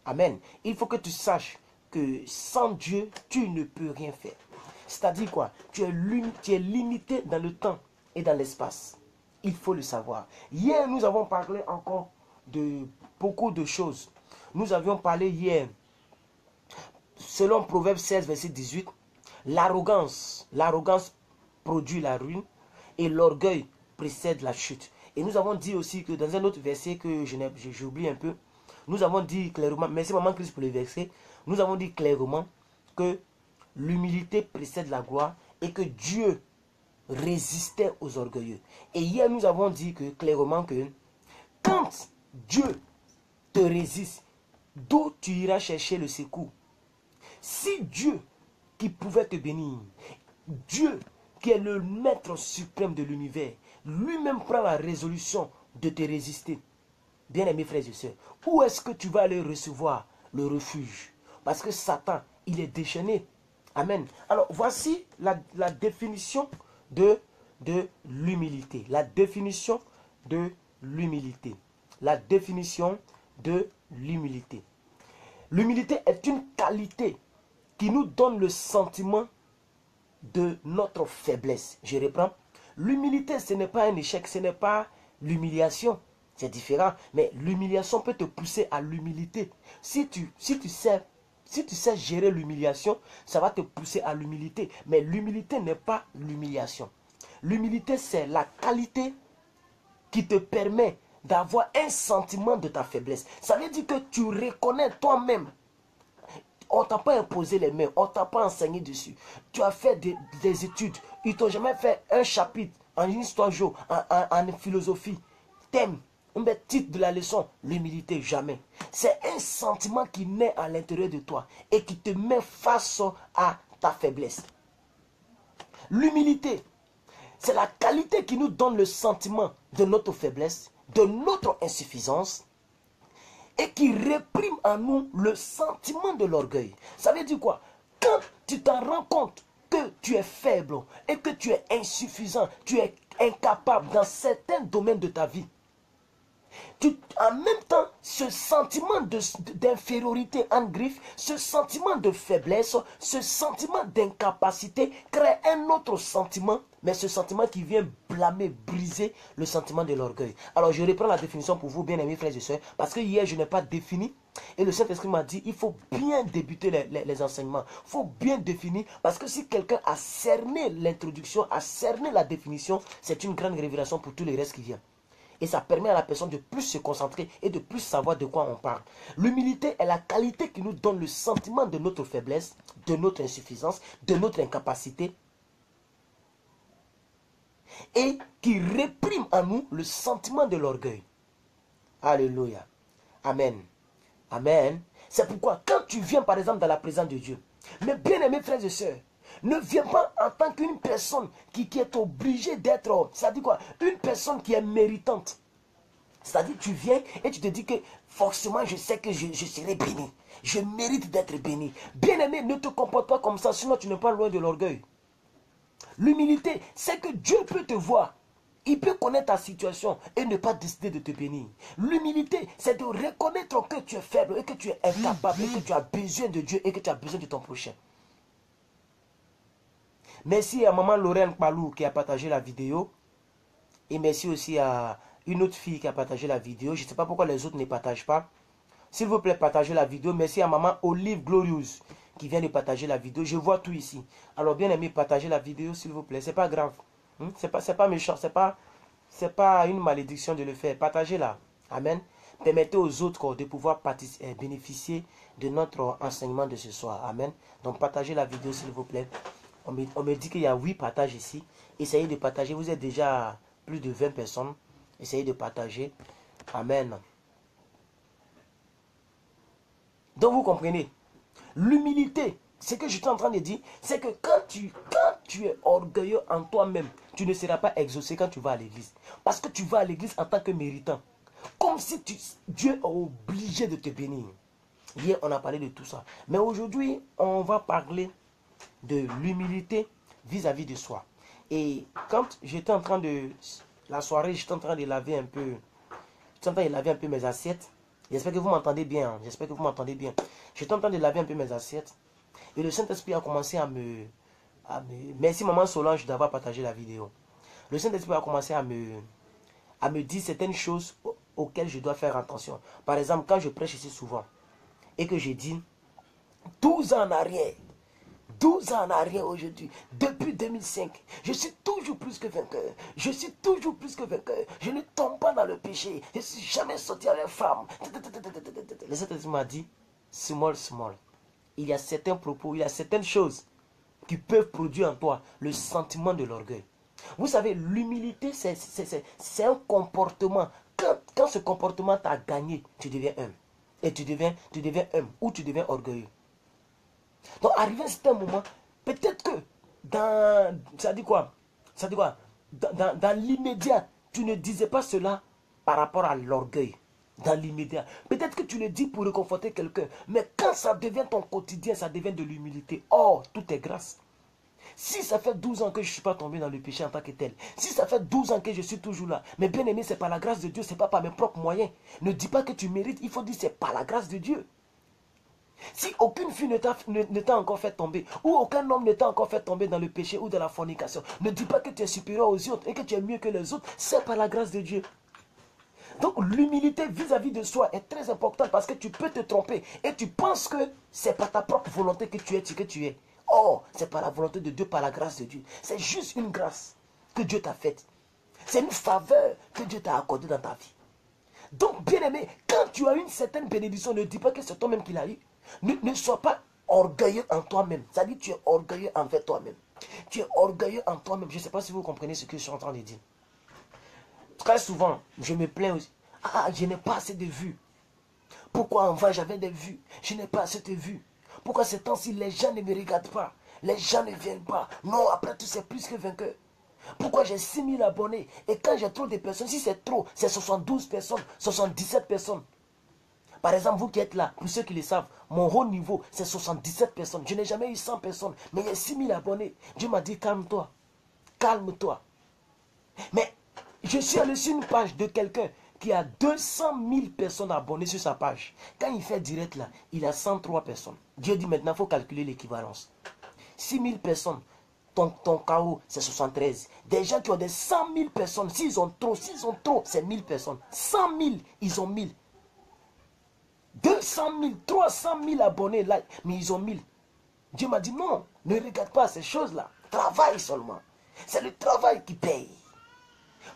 Amen. Il faut que tu saches que sans Dieu, tu ne peux rien faire. C'est-à-dire quoi? Tu es limité dans le temps et dans l'espace. Il faut le savoir. Hier, nous avons parlé encore de beaucoup de choses. Nous avions parlé hier, selon Proverbe 16, verset 18, l'arrogance produit la ruine et l'orgueil précède la chute. Et nous avons dit aussi que dans un autre verset que j'oublie un peu, nous avons dit clairement, merci maman Christ pour le verset, nous avons dit clairement que l'humilité précède la gloire et que Dieu résistait aux orgueilleux. Et hier nous avons dit que clairement que quand Dieu te résiste, d'où tu iras chercher le secours? Si Dieu qui pouvait te bénir, Dieu qui est le maître suprême de l'univers, lui-même prend la résolution de te résister, bien-aimés frères et sœurs, où est-ce que tu vas aller recevoir le refuge? Parce que Satan, il est déchaîné. Amen. Alors, voici la définition de l'humilité. La définition de l'humilité. La définition de l'humilité. L'humilité est une qualité qui nous donne le sentiment de notre faiblesse. Je reprends. L'humilité, ce n'est pas un échec, ce n'est pas l'humiliation. C'est différent. Mais l'humiliation peut te pousser à l'humilité. Si tu sais gérer l'humiliation, ça va te pousser à l'humilité. Mais l'humilité n'est pas l'humiliation. L'humilité, c'est la qualité qui te permet d'avoir un sentiment de ta faiblesse. Ça veut dire que tu reconnais toi-même. On ne t'a pas imposé les mains, on ne t'a pas enseigné dessus. Tu as fait des études. Ils t'ont jamais fait un chapitre en histoire géo, en philosophie. Thème, un titre de la leçon, l'humilité, jamais. C'est un sentiment qui naît à l'intérieur de toi et qui te met face à ta faiblesse. L'humilité, c'est la qualité qui nous donne le sentiment de notre faiblesse, de notre insuffisance, et qui réprime en nous le sentiment de l'orgueil. Ça veut dire quoi? Quand tu t'en rends compte que tu es faible et que tu es insuffisant, tu es incapable dans certains domaines de ta vie, en même temps, ce sentiment d'infériorité en griffe, ce sentiment de faiblesse, ce sentiment d'incapacité crée un autre sentiment, mais ce sentiment qui vient blâmer, briser le sentiment de l'orgueil. Alors je reprends la définition pour vous, bien-aimés frères et sœurs, parce que hier je n'ai pas défini, et le Saint-Esprit m'a dit, il faut bien débuter les enseignements, il faut bien définir, parce que si quelqu'un a cerné l'introduction, a cerné la définition, c'est une grande révélation pour tous les restes qui viennent. Et ça permet à la personne de plus se concentrer et de plus savoir de quoi on parle. L'humilité est la qualité qui nous donne le sentiment de notre faiblesse, de notre insuffisance, de notre incapacité. Et qui réprime en nous le sentiment de l'orgueil. Alléluia. Amen. Amen. C'est pourquoi quand tu viens par exemple dans la présence de Dieu, mes bien-aimés frères et sœurs, ne viens pas en tant qu'une personne qui est obligée d'être, c'est-à-dire quoi? Une personne qui est méritante. C'est-à-dire tu viens et tu te dis que forcément je sais que je serai béni. Je mérite d'être béni. Bien-aimé, ne te comporte pas comme ça, sinon tu n'es pas loin de l'orgueil. L'humilité, c'est que Dieu peut te voir. Il peut connaître ta situation et ne pas décider de te bénir. L'humilité, c'est de reconnaître que tu es faible et que tu es incapable et que tu as besoin de Dieu et que tu as besoin de ton prochain. Merci à maman Lorraine Palou qui a partagé la vidéo. Et merci aussi à une autre fille qui a partagé la vidéo. Je ne sais pas pourquoi les autres ne partagent pas. S'il vous plaît, partagez la vidéo. Merci à maman Olive Glorious qui vient de partager la vidéo. Je vois tout ici. Alors bien aimé, partagez la vidéo s'il vous plaît. C'est pas grave. C'est pas méchant. C'est pas une malédiction de le faire. Partagez-la. Amen. Permettez aux autres de pouvoir bénéficier de notre enseignement de ce soir. Amen. Donc partagez la vidéo s'il vous plaît. On me dit qu'il y a 8 partages ici. Essayez de partager. Vous êtes déjà plus de 20 personnes. Essayez de partager. Amen. Donc vous comprenez. L'humilité, ce que je suis en train de dire, c'est que quand tu es orgueilleux en toi-même, tu ne seras pas exaucé quand tu vas à l'église. Parce que tu vas à l'église en tant que méritant. Comme si Dieu est obligé de te bénir. Hier, on a parlé de tout ça. Mais aujourd'hui, on va parler de l'humilité vis-à-vis de soi. Et quand j'étais en train de... La soirée, j'étais en train de laver un peu... J'étais en train de laver un peu mes assiettes. J'espère que vous m'entendez bien. Hein. J'espère que vous m'entendez bien. J'étais en train de laver un peu mes assiettes. Et le Saint-Esprit a commencé à me... Merci maman Solange d'avoir partagé la vidéo. Le Saint-Esprit a commencé à me dire certaines choses auxquelles je dois faire attention. Par exemple, quand je prêche ici souvent et que je dis 12 ans en arrière, 12 ans en arrière aujourd'hui, depuis 2005, je suis toujours plus que vainqueur. Je suis toujours plus que vainqueur. Je ne tombe pas dans le péché. Je ne suis jamais sorti avec femme. Le Saint-Esprit m'a dit, small. Il y a certains propos, il y a certaines choses qui peuvent produire en toi le sentiment de l'orgueil. Vous savez, l'humilité, c'est un comportement. Quand ce comportement t'a gagné, tu deviens humble. Et tu deviens humble ou tu deviens orgueilleux. Donc, arrivé à un certain moment, peut-être que ça dit quoi? Dans l'immédiat, tu ne disais pas cela par rapport à l'orgueil. Dans l'immédiat. Peut-être que tu le dis pour réconforter quelqu'un. Mais quand ça devient ton quotidien, ça devient de l'humilité. Oh, tout est grâce. Si ça fait 12 ans que je ne suis pas tombé dans le péché en tant que tel, si ça fait 12 ans que je suis toujours là, mais bien aimé, c'est par la grâce de Dieu, ce n'est pas par mes propres moyens. Ne dis pas que tu mérites, il faut dire c'est par la grâce de Dieu. Si aucune fille ne t'a encore fait tomber, ou aucun homme ne t'a encore fait tomber dans le péché ou dans la fornication, ne dis pas que tu es supérieur aux autres et que tu es mieux que les autres, c'est par la grâce de Dieu. Donc l'humilité vis-à-vis de soi est très importante parce que tu peux te tromper et tu penses que c'est par ta propre volonté que tu es ce que tu es. Oh, c'est par la volonté de Dieu, par la grâce de Dieu. C'est juste une grâce que Dieu t'a faite. C'est une faveur que Dieu t'a accordée dans ta vie. Donc, bien aimé, quand tu as une certaine bénédiction, ne dis pas que c'est toi-même qui l'as eu. Ne sois pas orgueilleux en toi-même. C'est-à-dire que tu es orgueilleux envers toi-même. Tu es orgueilleux en toi-même. Je ne sais pas si vous comprenez ce que je suis en train de dire. Très souvent, je me plains aussi. Ah, je n'ai pas assez de vues. Pourquoi avant j'avais des vues? Je n'ai pas assez de vues. Pourquoi ces temps-ci les gens ne me regardent pas? Les gens ne viennent pas. Non, après tout, c'est plus que vainqueur. Pourquoi j'ai 6000 abonnés? Et quand j'ai trop de personnes, si c'est trop, c'est 72 personnes, 77 personnes. Par exemple, vous qui êtes là, pour ceux qui le savent, mon haut niveau, c'est 77 personnes. Je n'ai jamais eu 100 personnes, mais il y a 6000 abonnés. Dieu m'a dit, calme-toi. Calme-toi. Mais je suis allé sur une page de quelqu'un qui a 200 000 personnes abonnées sur sa page. Quand il fait direct là, il a 103 personnes. Dieu dit maintenant, il faut calculer l'équivalence. 6000 personnes, ton KO, c'est 73. Des gens qui ont des 100 000 personnes, s'ils ont trop, c'est 1000 personnes. 100 000, ils ont 1000. 200 000, 300 000 abonnés, là, mais ils ont 1000. Dieu m'a dit non, ne regarde pas ces choses-là. Travaille seulement. C'est le travail qui paye.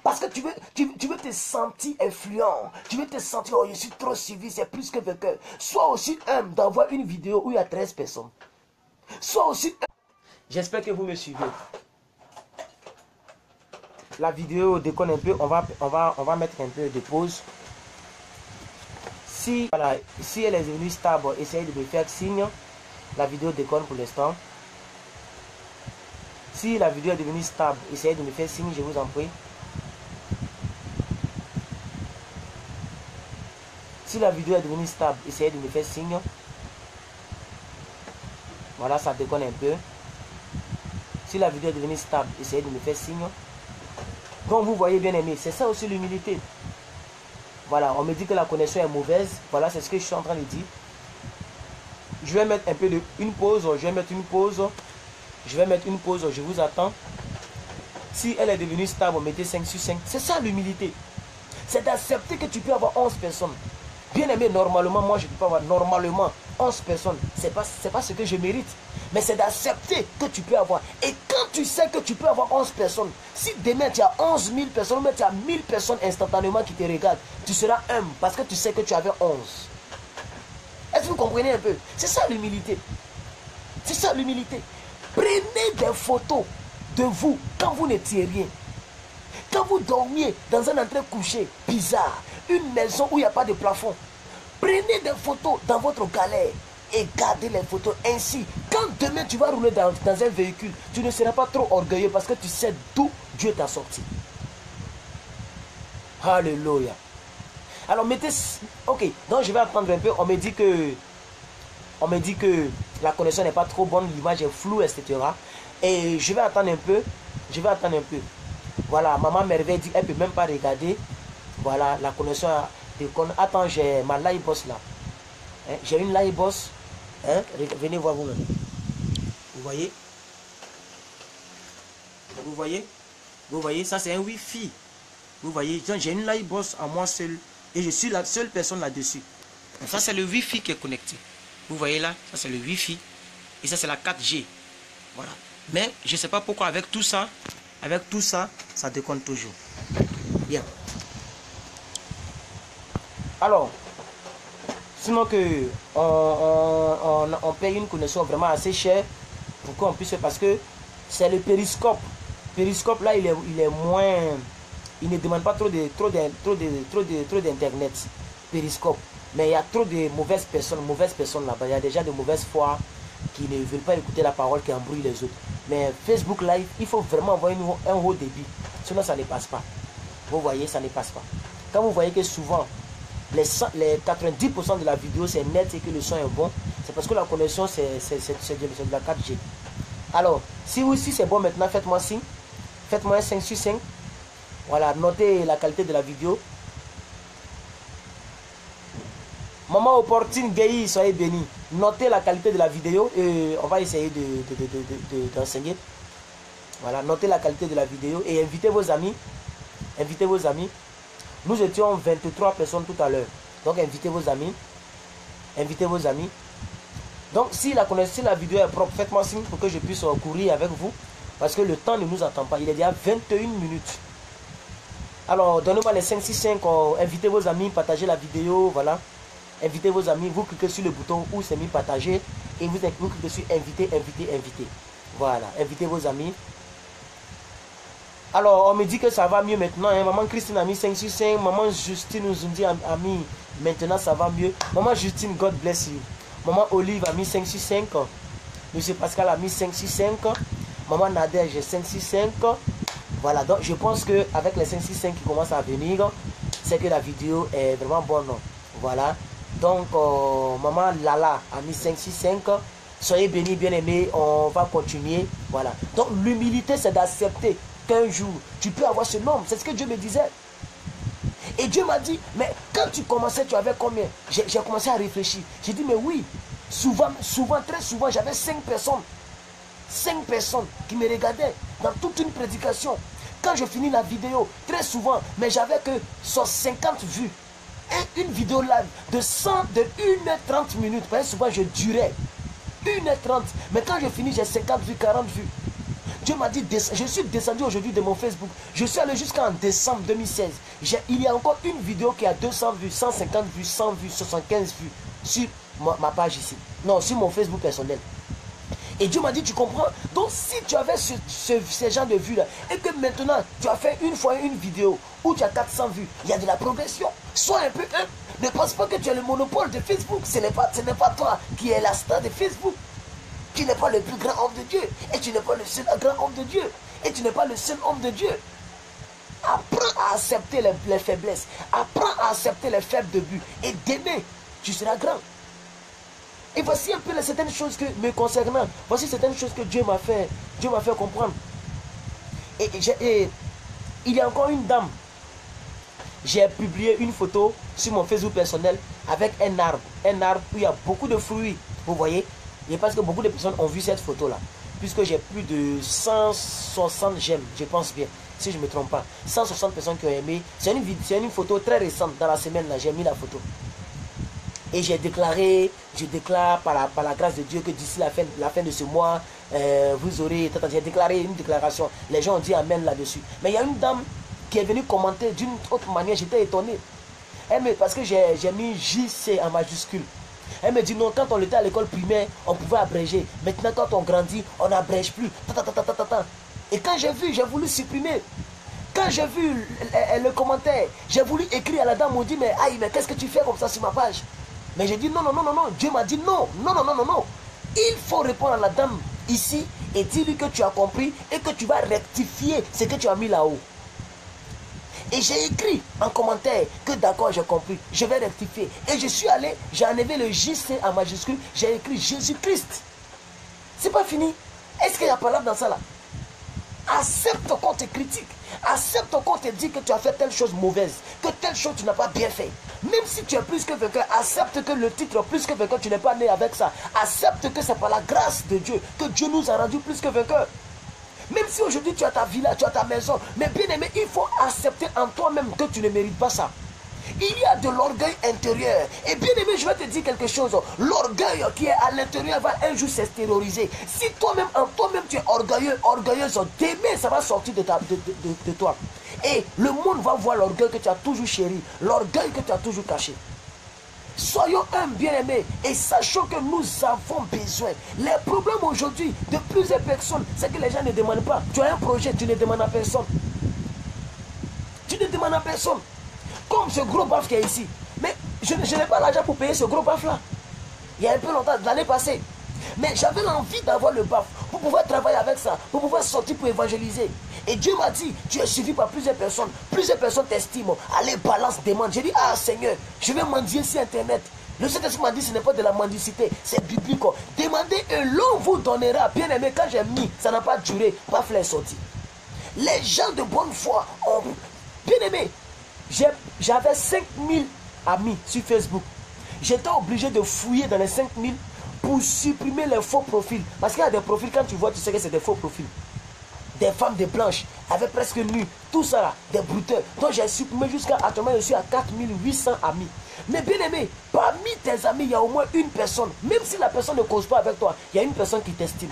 Parce que tu veux te sentir influent. Tu veux te sentir, oh, je suis trop suivi, c'est plus que vainqueur. Sois aussi humble d'avoir une vidéo où il y a 13 personnes. Sois aussi humble. J'espère que vous me suivez. La vidéo déconne un peu. On va mettre un peu de pause. Si, voilà, si elle est devenue stable, essayez de me faire signe. La vidéo déconne pour l'instant. Si la vidéo est devenue stable, essayez de me faire signe, je vous en prie. Si la vidéo est devenue stable, essayez de me faire signe. Voilà, ça déconne un peu. Si la vidéo est devenue stable, essayez de me faire signe. Donc vous voyez bien aimé, c'est ça aussi l'humilité. Voilà, on me dit que la connexion est mauvaise. Voilà, c'est ce que je suis en train de dire. Je vais mettre un peu de une pause. Je vais mettre une pause. Je vous attends. Si elle est devenue stable, mettez 5 sur 5. C'est ça l'humilité. C'est d'accepter que tu peux avoir 11 personnes. Bien aimé, normalement, moi je ne peux pas avoir normalement 11 personnes. C'est pas ce que je mérite. Mais c'est d'accepter que tu peux avoir. Et quand tu sais que tu peux avoir 11 personnes, si demain tu as 11 000 personnes, ou tu as 1000 personnes instantanément qui te regardent, tu seras humble parce que tu sais que tu avais 11. Est-ce que vous comprenez un peu? C'est ça l'humilité. C'est ça l'humilité. Prenez des photos de vous quand vous n'étiez rien. Quand vous dormiez dans un endroit couché, bizarre, une maison où il n'y a pas de plafond, prenez des photos dans votre galère et gardez les photos. Ainsi, quand demain tu vas rouler dans un véhicule, tu ne seras pas trop orgueilleux parce que tu sais d'où Dieu t'a sorti. Alléluia. Alors mettez... Ok, donc je vais attendre un peu. On me dit que la connexion n'est pas trop bonne, l'image est floue, etc. Et je vais attendre un peu. Voilà, maman Merveille dit qu'elle ne peut même pas regarder. Voilà, la connexion Attends, j'ai ma live boss là. Hein? J'ai une live boss. Hein? Venez voir vous-même. Vous voyez? Vous voyez? Vous voyez? Ça, c'est un Wi-Fi. Vous voyez? J'ai une live boss à moi seul. Et je suis la seule personne là-dessus. Ça, c'est le Wi-Fi qui est connecté. Vous voyez là? Ça, c'est le Wi-Fi. Et ça, c'est la 4G. Voilà. Mais je ne sais pas pourquoi avec tout ça, ça déconne toujours. Bien. Alors, sinon que on paye une connexion vraiment assez chère pour qu'on puisse, parce que c'est le périscope. Périscope là, il est moins, il ne demande pas trop d'internet. Périscope. Mais il y a trop de mauvaises personnes là-bas. Il y a déjà de mauvaises foi qui ne veulent pas écouter la parole, qui embrouillent les autres. Mais Facebook Live, il faut vraiment avoir un haut débit. Sinon, ça ne passe pas. Vous voyez, ça ne passe pas. Quand vous voyez que souvent, les 90% de la vidéo, c'est net et que le son est bon, c'est parce que la connexion, c'est de la 4G. Alors, si c'est bon maintenant, faites-moi signe. Faites-moi un 5 sur 5. Voilà, notez la qualité de la vidéo. Maman opportune, Gaï, soyez bénis. Notez la qualité de la vidéo et on va essayer d'enseigner. Voilà, notez la qualité de la vidéo et invitez vos amis. Invitez vos amis. Nous étions 23 personnes tout à l'heure. Donc invitez vos amis. Invitez vos amis. Donc si la vidéo est propre, faites-moi signe pour que je puisse courir avec vous. Parce que le temps ne nous attend pas. Il est déjà 21 minutes. Alors donnez-moi les 565. Invitez vos amis, partagez la vidéo. Voilà. Invitez vos amis, vous cliquez sur le bouton où c'est mis partager et vous cliquez sur inviter. Voilà, invitez vos amis. Alors, on me dit que ça va mieux maintenant. Hein. Maman Christine a mis 5 sur 5. Maman Justine nous dit a mis maintenant ça va mieux. Maman Justine, God bless you. Maman Olive a mis 5 sur 5. Monsieur Pascal a mis 5 sur 5. Maman Nader, j'ai 5 sur 5. Voilà, donc je pense qu'avec les 5 sur 5 qui commencent à venir, c'est que la vidéo est vraiment bonne. Voilà. Donc, maman Lala a mis 5 sur 5. Soyez bénis, bien aimés. On va continuer. Voilà. Donc, l'humilité, c'est d'accepter qu'un jour, tu peux avoir ce nombre. C'est ce que Dieu me disait. Et Dieu m'a dit, mais quand tu commençais, tu avais combien? J'ai commencé à réfléchir. J'ai dit, mais oui. Souvent, très souvent, j'avais 5 personnes. 5 personnes qui me regardaient dans toute une prédication. Quand je finis la vidéo, très souvent, mais j'avais que 50 vues. Et une vidéo live de 1h30 minutes. Parce que souvent je durais 1h30. Mais quand je finis, j'ai 50 vues, 40 vues. Dieu m'a dit, je suis descendu aujourd'hui de mon Facebook. Je suis allé jusqu'en décembre 2016. Il y a encore une vidéo qui a 200 vues, 150 vues, 100 vues, 75 vues sur ma page ici. Non, sur mon Facebook personnel. Et Dieu m'a dit, tu comprends? Donc si tu avais ces gens de vues là, et que maintenant tu as fait une fois une vidéo où tu as 400 vues, il y a de la progression. Sois un peu humble. Ne pense pas que tu as le monopole de Facebook. Ce n'est pas toi qui es la star de Facebook. Tu n'es pas le plus grand homme de Dieu. Et tu n'es pas le seul grand homme de Dieu. Et tu n'es pas le seul homme de Dieu. Apprends à accepter les faiblesses. Apprends à accepter les faibles de but. Et demain, tu seras grand. Et voici un peu certaines choses que me concernant. Voici certaines choses que Dieu m'a fait comprendre. Et il y a encore une dame. J'ai publié une photo sur mon Facebook personnel avec un arbre. Un arbre où il y a beaucoup de fruits. Vous voyez? Et parce que beaucoup de personnes ont vu cette photo-là. Puisque j'ai plus de 160 j'aime, je pense bien. Si je ne me trompe pas. 160 personnes qui ont aimé. C'est une photo très récente. Dans la semaine, là, j'ai mis la photo. Et je déclare par la grâce de Dieu que d'ici la fin de ce mois, vous aurez... J'ai déclaré une déclaration. Les gens ont dit amen là-dessus. Mais il y a une dame qui est venue commenter d'une autre manière. J'étais étonné. Parce que j'ai mis JC en majuscule. Elle me dit non, quand on était à l'école primaire, on pouvait abréger. Maintenant, quand on grandit, on n'abrège plus. Et quand j'ai vu, j'ai voulu supprimer. Quand j'ai vu le commentaire, j'ai voulu écrire à la dame, on dit, mais aïe, mais qu'est-ce que tu fais comme ça sur ma page? Mais j'ai dit non. Dieu m'a dit non. Il faut répondre à la dame ici et dis-lui que tu as compris et que tu vas rectifier ce que tu as mis là-haut. Et j'ai écrit en commentaire que d'accord, j'ai compris, je vais rectifier. Et je suis allé, j'ai enlevé le JC en majuscule, j'ai écrit Jésus-Christ. C'est pas fini. Est-ce qu'il y a parole dans ça là? Accepte qu'on te critique. Accepte qu'on te dit que tu as fait telle chose mauvaise, que telle chose tu n'as pas bien fait. Même si tu es plus que vainqueur, accepte que le titre plus que vainqueur, tu n'es pas né avec ça. Accepte que c'est par la grâce de Dieu que Dieu nous a rendu plus que vainqueurs. Même si aujourd'hui tu as ta villa, tu as ta maison, mais bien aimé, il faut accepter en toi-même que tu ne mérites pas ça. Il y a de l'orgueil intérieur. Et bien aimé, je vais te dire quelque chose. L'orgueil qui est à l'intérieur va un jour s'extérioriser. Si toi-même, en toi-même, tu es orgueilleux, orgueilleuse, demain, ça va sortir de toi. Et le monde va voir l'orgueil que tu as toujours chéri, l'orgueil que tu as toujours caché. Soyons un bien-aimés et sachons que nous avons besoin. Les problèmes aujourd'hui de plusieurs personnes, c'est que les gens ne demandent pas. Tu as un projet, tu ne demandes à personne. Tu ne demandes à personne. Comme ce gros baf qui est ici. Mais je n'ai pas l'argent pour payer ce gros baf là. Il y a un peu longtemps, l'année passée. Mais j'avais l'envie d'avoir le baf pour pouvoir travailler avec ça, pour pouvoir sortir pour évangéliser. Et Dieu m'a dit, tu es suivi par plusieurs personnes t'estiment. Allez, balance, demande. J'ai dit, ah Seigneur, je vais mendier sur Internet. Le Saint-Esprit m'a dit, ce n'est pas de la mendicité, c'est biblique. Demandez et l'on vous donnera. Bien aimé, quand j'ai mis, ça n'a pas duré, paf, est sorti. Les gens de bonne foi ont... Bien aimé, j'avais 5000 amis sur Facebook. J'étais obligé de fouiller dans les 5000 pour supprimer les faux profils. Parce qu'il y a des profils, quand tu vois, tu sais que c'est des faux profils. Des femmes de blanches, avec presque nues, tout ça là, des brouteurs. Donc j'ai supprimé jusqu'à actuellement, je suis à 4800 amis. Mais bien aimé, parmi tes amis, il y a au moins une personne, même si la personne ne cause pas avec toi, il y a une personne qui t'estime.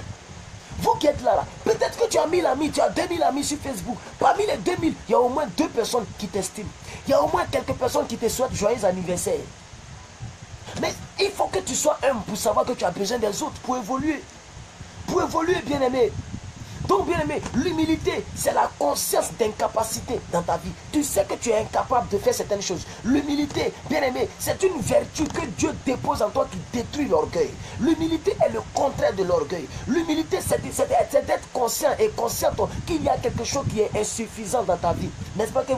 Vous qui êtes là, peut-être que tu as 1000 amis, tu as 2000 amis sur Facebook. Parmi les 2000, il y a au moins 2 personnes qui t'estiment. Il y a au moins quelques personnes qui te souhaitent joyeux anniversaire. Mais il faut que tu sois humble pour savoir que tu as besoin des autres pour évoluer. Pour évoluer, bien aimé. Donc, bien aimé, l'humilité, c'est la conscience d'incapacité dans ta vie. Tu sais que tu es incapable de faire certaines choses. L'humilité, bien aimé, c'est une vertu que Dieu dépose en toi qui détruit l'orgueil. L'humilité est le contraire de l'orgueil. L'humilité, c'est d'être conscient et consciente qu'il y a quelque chose qui est insuffisant dans ta vie. N'est-ce pas que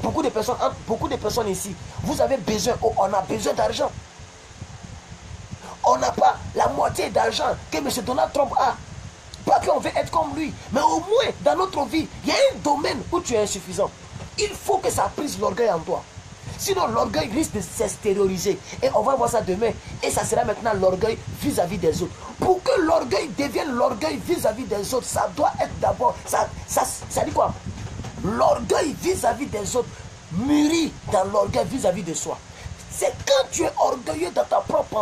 beaucoup de personnes ici, vous avez besoin, on a besoin d'argent. On n'a pas la moitié d'argent que M. Donald Trump a. Pas qu'on veut être comme lui, mais au moins dans notre vie, il y a un domaine où tu es insuffisant. Il faut que ça prise l'orgueil en toi. Sinon, l'orgueil risque de s'extérioriser. Et on va voir ça demain. Et ça sera maintenant l'orgueil vis-à-vis des autres. Pour que l'orgueil devienne l'orgueil vis-à-vis des autres, ça doit être d'abord... Ça dit quoi? L'orgueil vis-à-vis des autres mûrit dans l'orgueil vis-à-vis de soi. C'est quand tu es orgueilleux dans ta propre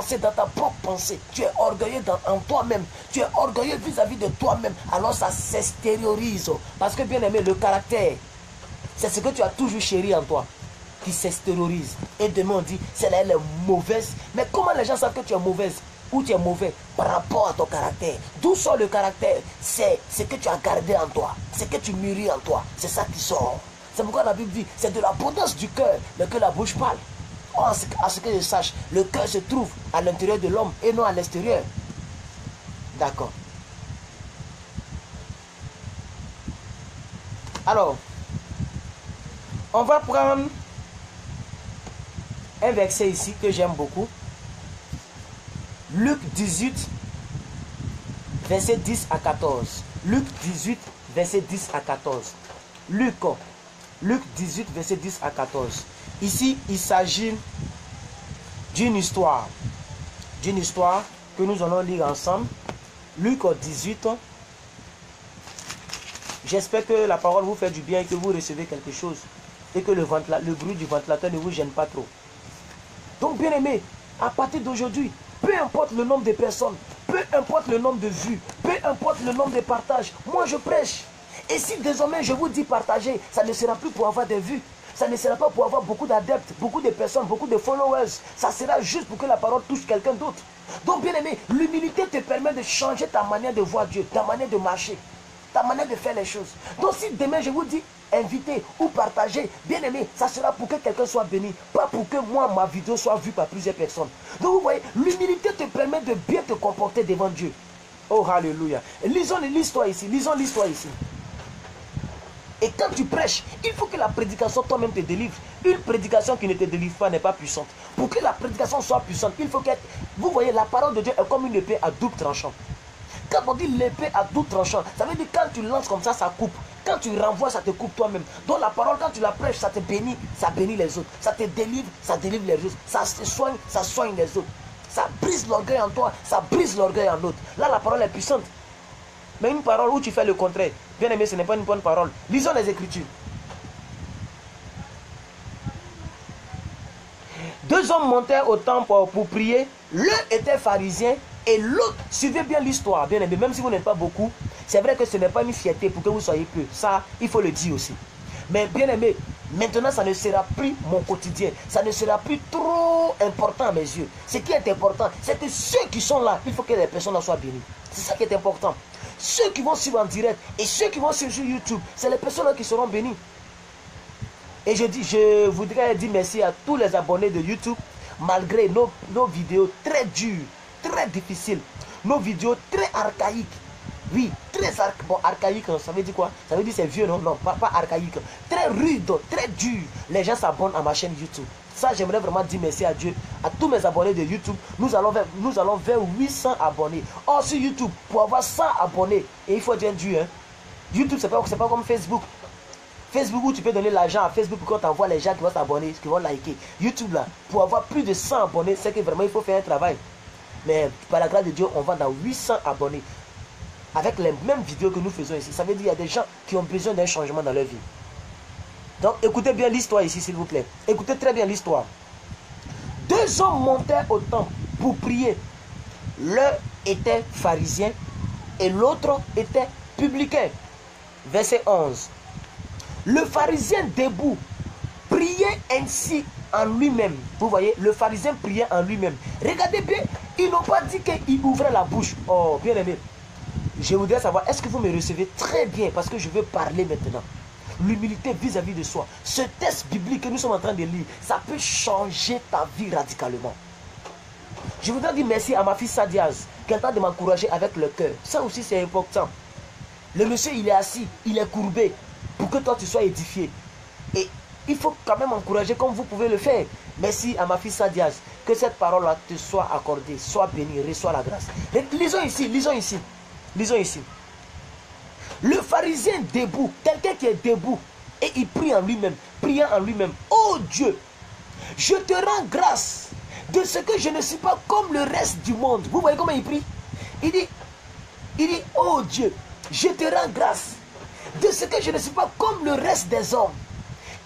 pensée, tu es orgueilleux en toi-même, tu es orgueilleux vis-à-vis de toi-même, alors ça s'extériorise. Parce que bien aimé, le caractère, c'est ce que tu as toujours chéri en toi, qui s'extériorise. Et demain on dit, celle-là elle est mauvaise. Mais comment les gens savent que tu es mauvaise ou tu es mauvais par rapport à ton caractère? D'où sort le caractère? C'est ce que tu as gardé en toi, ce que tu mûris en toi, c'est ça qui sort. C'est pourquoi la Bible dit, c'est de l'abondance du cœur que la bouche parle. À ce que je sache, le cœur se trouve à l'intérieur de l'homme et non à l'extérieur. D'accord. Alors, on va prendre un verset ici que j'aime beaucoup. Luc 18, verset 10 à 14. Luc 18, verset 10 à 14. Luc 18, verset 10 à 14. Ici, il s'agit d'une histoire que nous allons lire ensemble. Luc 18. J'espère que la parole vous fait du bien et que vous recevez quelque chose. Et que le bruit du ventilateur ne vous gêne pas trop. Donc, bien aimé, à partir d'aujourd'hui, peu importe le nombre de personnes, peu importe le nombre de vues, peu importe le nombre de partages, moi je prêche. Et si désormais je vous dis partager, ça ne sera plus pour avoir des vues. Ça ne sera pas pour avoir beaucoup d'adeptes, beaucoup de personnes, beaucoup de followers. Ça sera juste pour que la parole touche quelqu'un d'autre. Donc, bien aimé, l'humilité te permet de changer ta manière de voir Dieu, ta manière de marcher, ta manière de faire les choses. Donc, si demain je vous dis inviter ou partager, bien aimé, ça sera pour que quelqu'un soit béni, pas pour que moi, ma vidéo soit vue par plusieurs personnes. Donc, vous voyez, l'humilité te permet de bien te comporter devant Dieu. Oh, alléluia. Lisons l'histoire ici, Et quand tu prêches, il faut que la prédication toi-même te délivre. Une prédication qui ne te délivre pas n'est pas puissante. Pour que la prédication soit puissante, il faut que... Vous voyez, la parole de Dieu est comme une épée à double tranchant. Quand on dit l'épée à double tranchant, ça veut dire quand tu lances comme ça coupe. quand tu renvoies, ça te coupe toi-même. Donc la parole, quand tu la prêches, ça te bénit, ça bénit les autres. Ça te délivre, ça délivre les autres. Ça te soigne, ça soigne les autres. Ça brise l'orgueil en toi, ça brise l'orgueil en l'autre. Là, la parole est puissante. Mais une parole où tu fais le contraire, bien aimé, ce n'est pas une bonne parole. Lisons les Écritures. 2 hommes montèrent au temple pour prier. L'un était pharisien et l'autre, suivez bien l'histoire, bien aimé, même si vous n'êtes pas beaucoup, c'est vrai que ce n'est pas une fierté pour que vous soyez peu. Ça, il faut le dire aussi. Mais bien aimé, maintenant ça ne sera plus mon quotidien. Ça ne sera plus trop important à mes yeux. Ce qui est important, c'est que ceux qui sont là, il faut que les personnes là soient bénies. C'est ça qui est important. Ceux qui vont suivre en direct et ceux qui vont suivre sur YouTube, c'est les personnes là qui seront bénies. Et je voudrais dire merci à tous les abonnés de YouTube, malgré nos vidéos très dures, très difficiles, nos vidéos très archaïques. Oui, très archaïque, ça veut dire quoi? Ça veut dire c'est vieux, non? Non, pas archaïque. Très rude, très dur. Les gens s'abonnent à ma chaîne YouTube. Ça, j'aimerais vraiment dire merci à Dieu, à tous mes abonnés de YouTube. Nous allons vers 800 abonnés. Or, sur YouTube, pour avoir 100 abonnés, et il faut dire Dieu, hein, YouTube, c'est pas comme Facebook. Facebook où tu peux donner l'argent à Facebook pour qu'on t'envoie les gens qui vont s'abonner, qui vont liker. YouTube là, pour avoir plus de 100 abonnés, c'est que vraiment il faut faire un travail. Mais par la grâce de Dieu, on va dans 800 abonnés. Avec les mêmes vidéos que nous faisons ici. Ça veut dire qu'il y a des gens qui ont besoin d'un changement dans leur vie. Donc écoutez bien l'histoire ici, s'il vous plaît. Écoutez très bien l'histoire. 2 hommes montèrent au temple pour prier. L'un était pharisien et l'autre était publicain. Verset 11. Le pharisien debout priait ainsi en lui-même. Vous voyez, le pharisien priait en lui-même. Regardez bien, ils n'ont pas dit qu'il ouvrait la bouche. Oh, bien aimé. Je voudrais savoir, est-ce que vous me recevez très bien? Parce que je veux parler maintenant. L'humilité vis-à-vis de soi. Ce texte biblique que nous sommes en train de lire, ça peut changer ta vie radicalement. Je voudrais dire merci à ma fille Sadiaz, qui est en train de m'encourager avec le cœur. Ça aussi, c'est important. Le monsieur, il est assis, il est courbé, pour que toi, tu sois édifié. Et il faut quand même encourager comme vous pouvez le faire. Merci à ma fille Sadiaz. Que cette parole-là te soit accordée, soit bénie, reçois la grâce. Lisons ici, lisons ici. Lisons ici. Le pharisien debout, quelqu'un qui est debout, et il prie en lui-même, priant en lui-même. Oh Dieu, je te rends grâce de ce que je ne suis pas comme le reste du monde. Vous voyez comment il prie? Il dit, oh Dieu, je te rends grâce de ce que je ne suis pas comme le reste des hommes,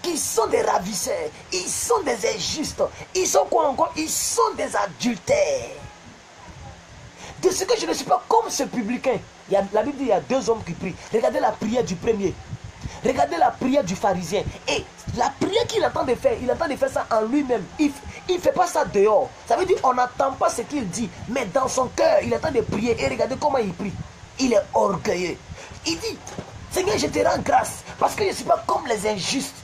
qui sont des ravisseurs, ils sont des injustes, ils sont quoi encore? Ils sont des adultères. De ce que je ne suis pas comme ce publicain. La Bible dit qu'il y a 2 hommes qui prient. Regardez la prière du premier. Regardez la prière du pharisien. Et la prière qu'il attend de faire, il attend de faire ça en lui-même. Il ne fait pas ça dehors. Ça veut dire qu'on n'entend pas ce qu'il dit. Mais dans son cœur, il attend de prier. Et regardez comment il prie. Il est orgueilleux. Il dit, Seigneur, je te rends grâce. Parce que je ne suis pas comme les injustes.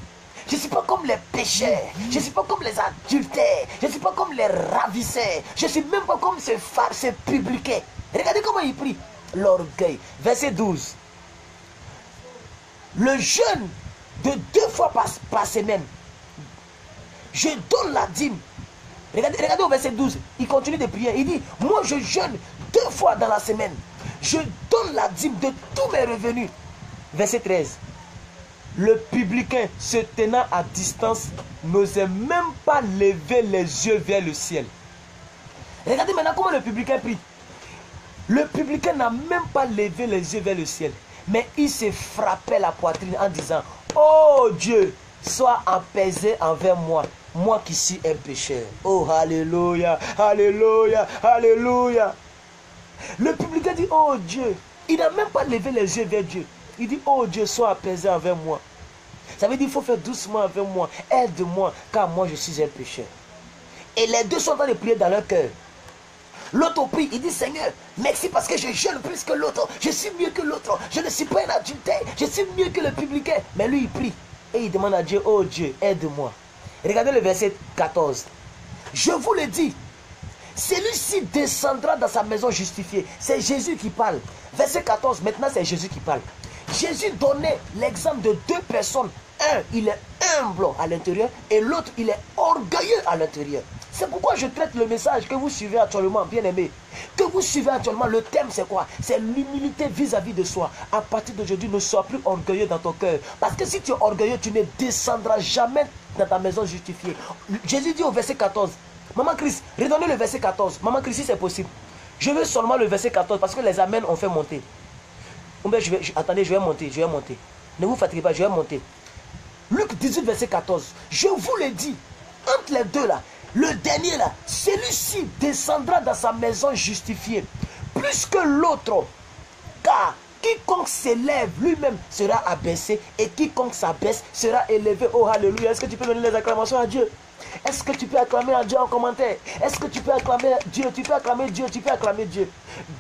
Je ne suis pas comme les pécheurs. Je ne suis pas comme les adultères. Je ne suis pas comme les ravisseurs. Je ne suis même pas comme ce publicain. Regardez comment il prie. L'orgueil. Verset 12. Le jeûne de 2 fois par semaine. Je donne la dîme. Regardez au verset 12. Il continue de prier. Il dit, moi je jeûne 2 fois dans la semaine. Je donne la dîme de tous mes revenus. Verset 13. Le publicain, se tenant à distance, n'osait même pas lever les yeux vers le ciel. Regardez maintenant comment le publicain prie. Le publicain n'a même pas levé les yeux vers le ciel. Mais il se frappait la poitrine en disant, oh Dieu, sois apaisé envers moi, moi qui suis un pécheur. Oh, alléluia, alléluia, alléluia. Le publicain dit, oh Dieu. Il n'a même pas levé les yeux vers Dieu. Il dit, oh Dieu, sois apaisé envers moi. Ça veut dire qu'il faut faire doucement avec moi. Aide-moi, car moi je suis un pécheur. Et les deux sont en train de prier dans leur cœur. L'autre prie, il dit, Seigneur, merci parce que je jeûne plus que l'autre. Je suis mieux que l'autre. Je ne suis pas un adultère. Je suis mieux que le publicain. Mais lui, il prie. Et il demande à Dieu, oh Dieu, aide-moi. Regardez le verset 14. Je vous le dis, celui-ci descendra dans sa maison justifiée. C'est Jésus qui parle. Verset 14, maintenant c'est Jésus qui parle. Jésus donnait l'exemple de 2 personnes. Un, il est humble à l'intérieur et l'autre, il est orgueilleux à l'intérieur. C'est pourquoi je traite le message que vous suivez actuellement, bien aimé. Que vous suivez actuellement, le thème c'est quoi? C'est l'humilité vis-à-vis de soi. À partir d'aujourd'hui, ne sois plus orgueilleux dans ton cœur. Parce que si tu es orgueilleux, tu ne descendras jamais dans ta maison justifiée. Jésus dit au verset 14, Maman Christ, redonnez le verset 14. Maman Christ, si c'est possible. Je veux seulement le verset 14 parce que les amens ont fait monter. Attendez, je vais monter. Ne vous fatiguez pas, je vais monter. Luc 18, verset 14. Je vous le dis, entre les deux là, le dernier là, celui-ci descendra dans sa maison justifiée, plus que l'autre. Car quiconque s'élève lui-même sera abaissé, et quiconque s'abaisse sera élevé. Oh, alléluia. Est-ce que tu peux donner les acclamations à Dieu? Est-ce que tu peux acclamer à Dieu en commentaire? Est-ce que tu peux acclamer Dieu? Tu peux acclamer Dieu, tu peux acclamer Dieu.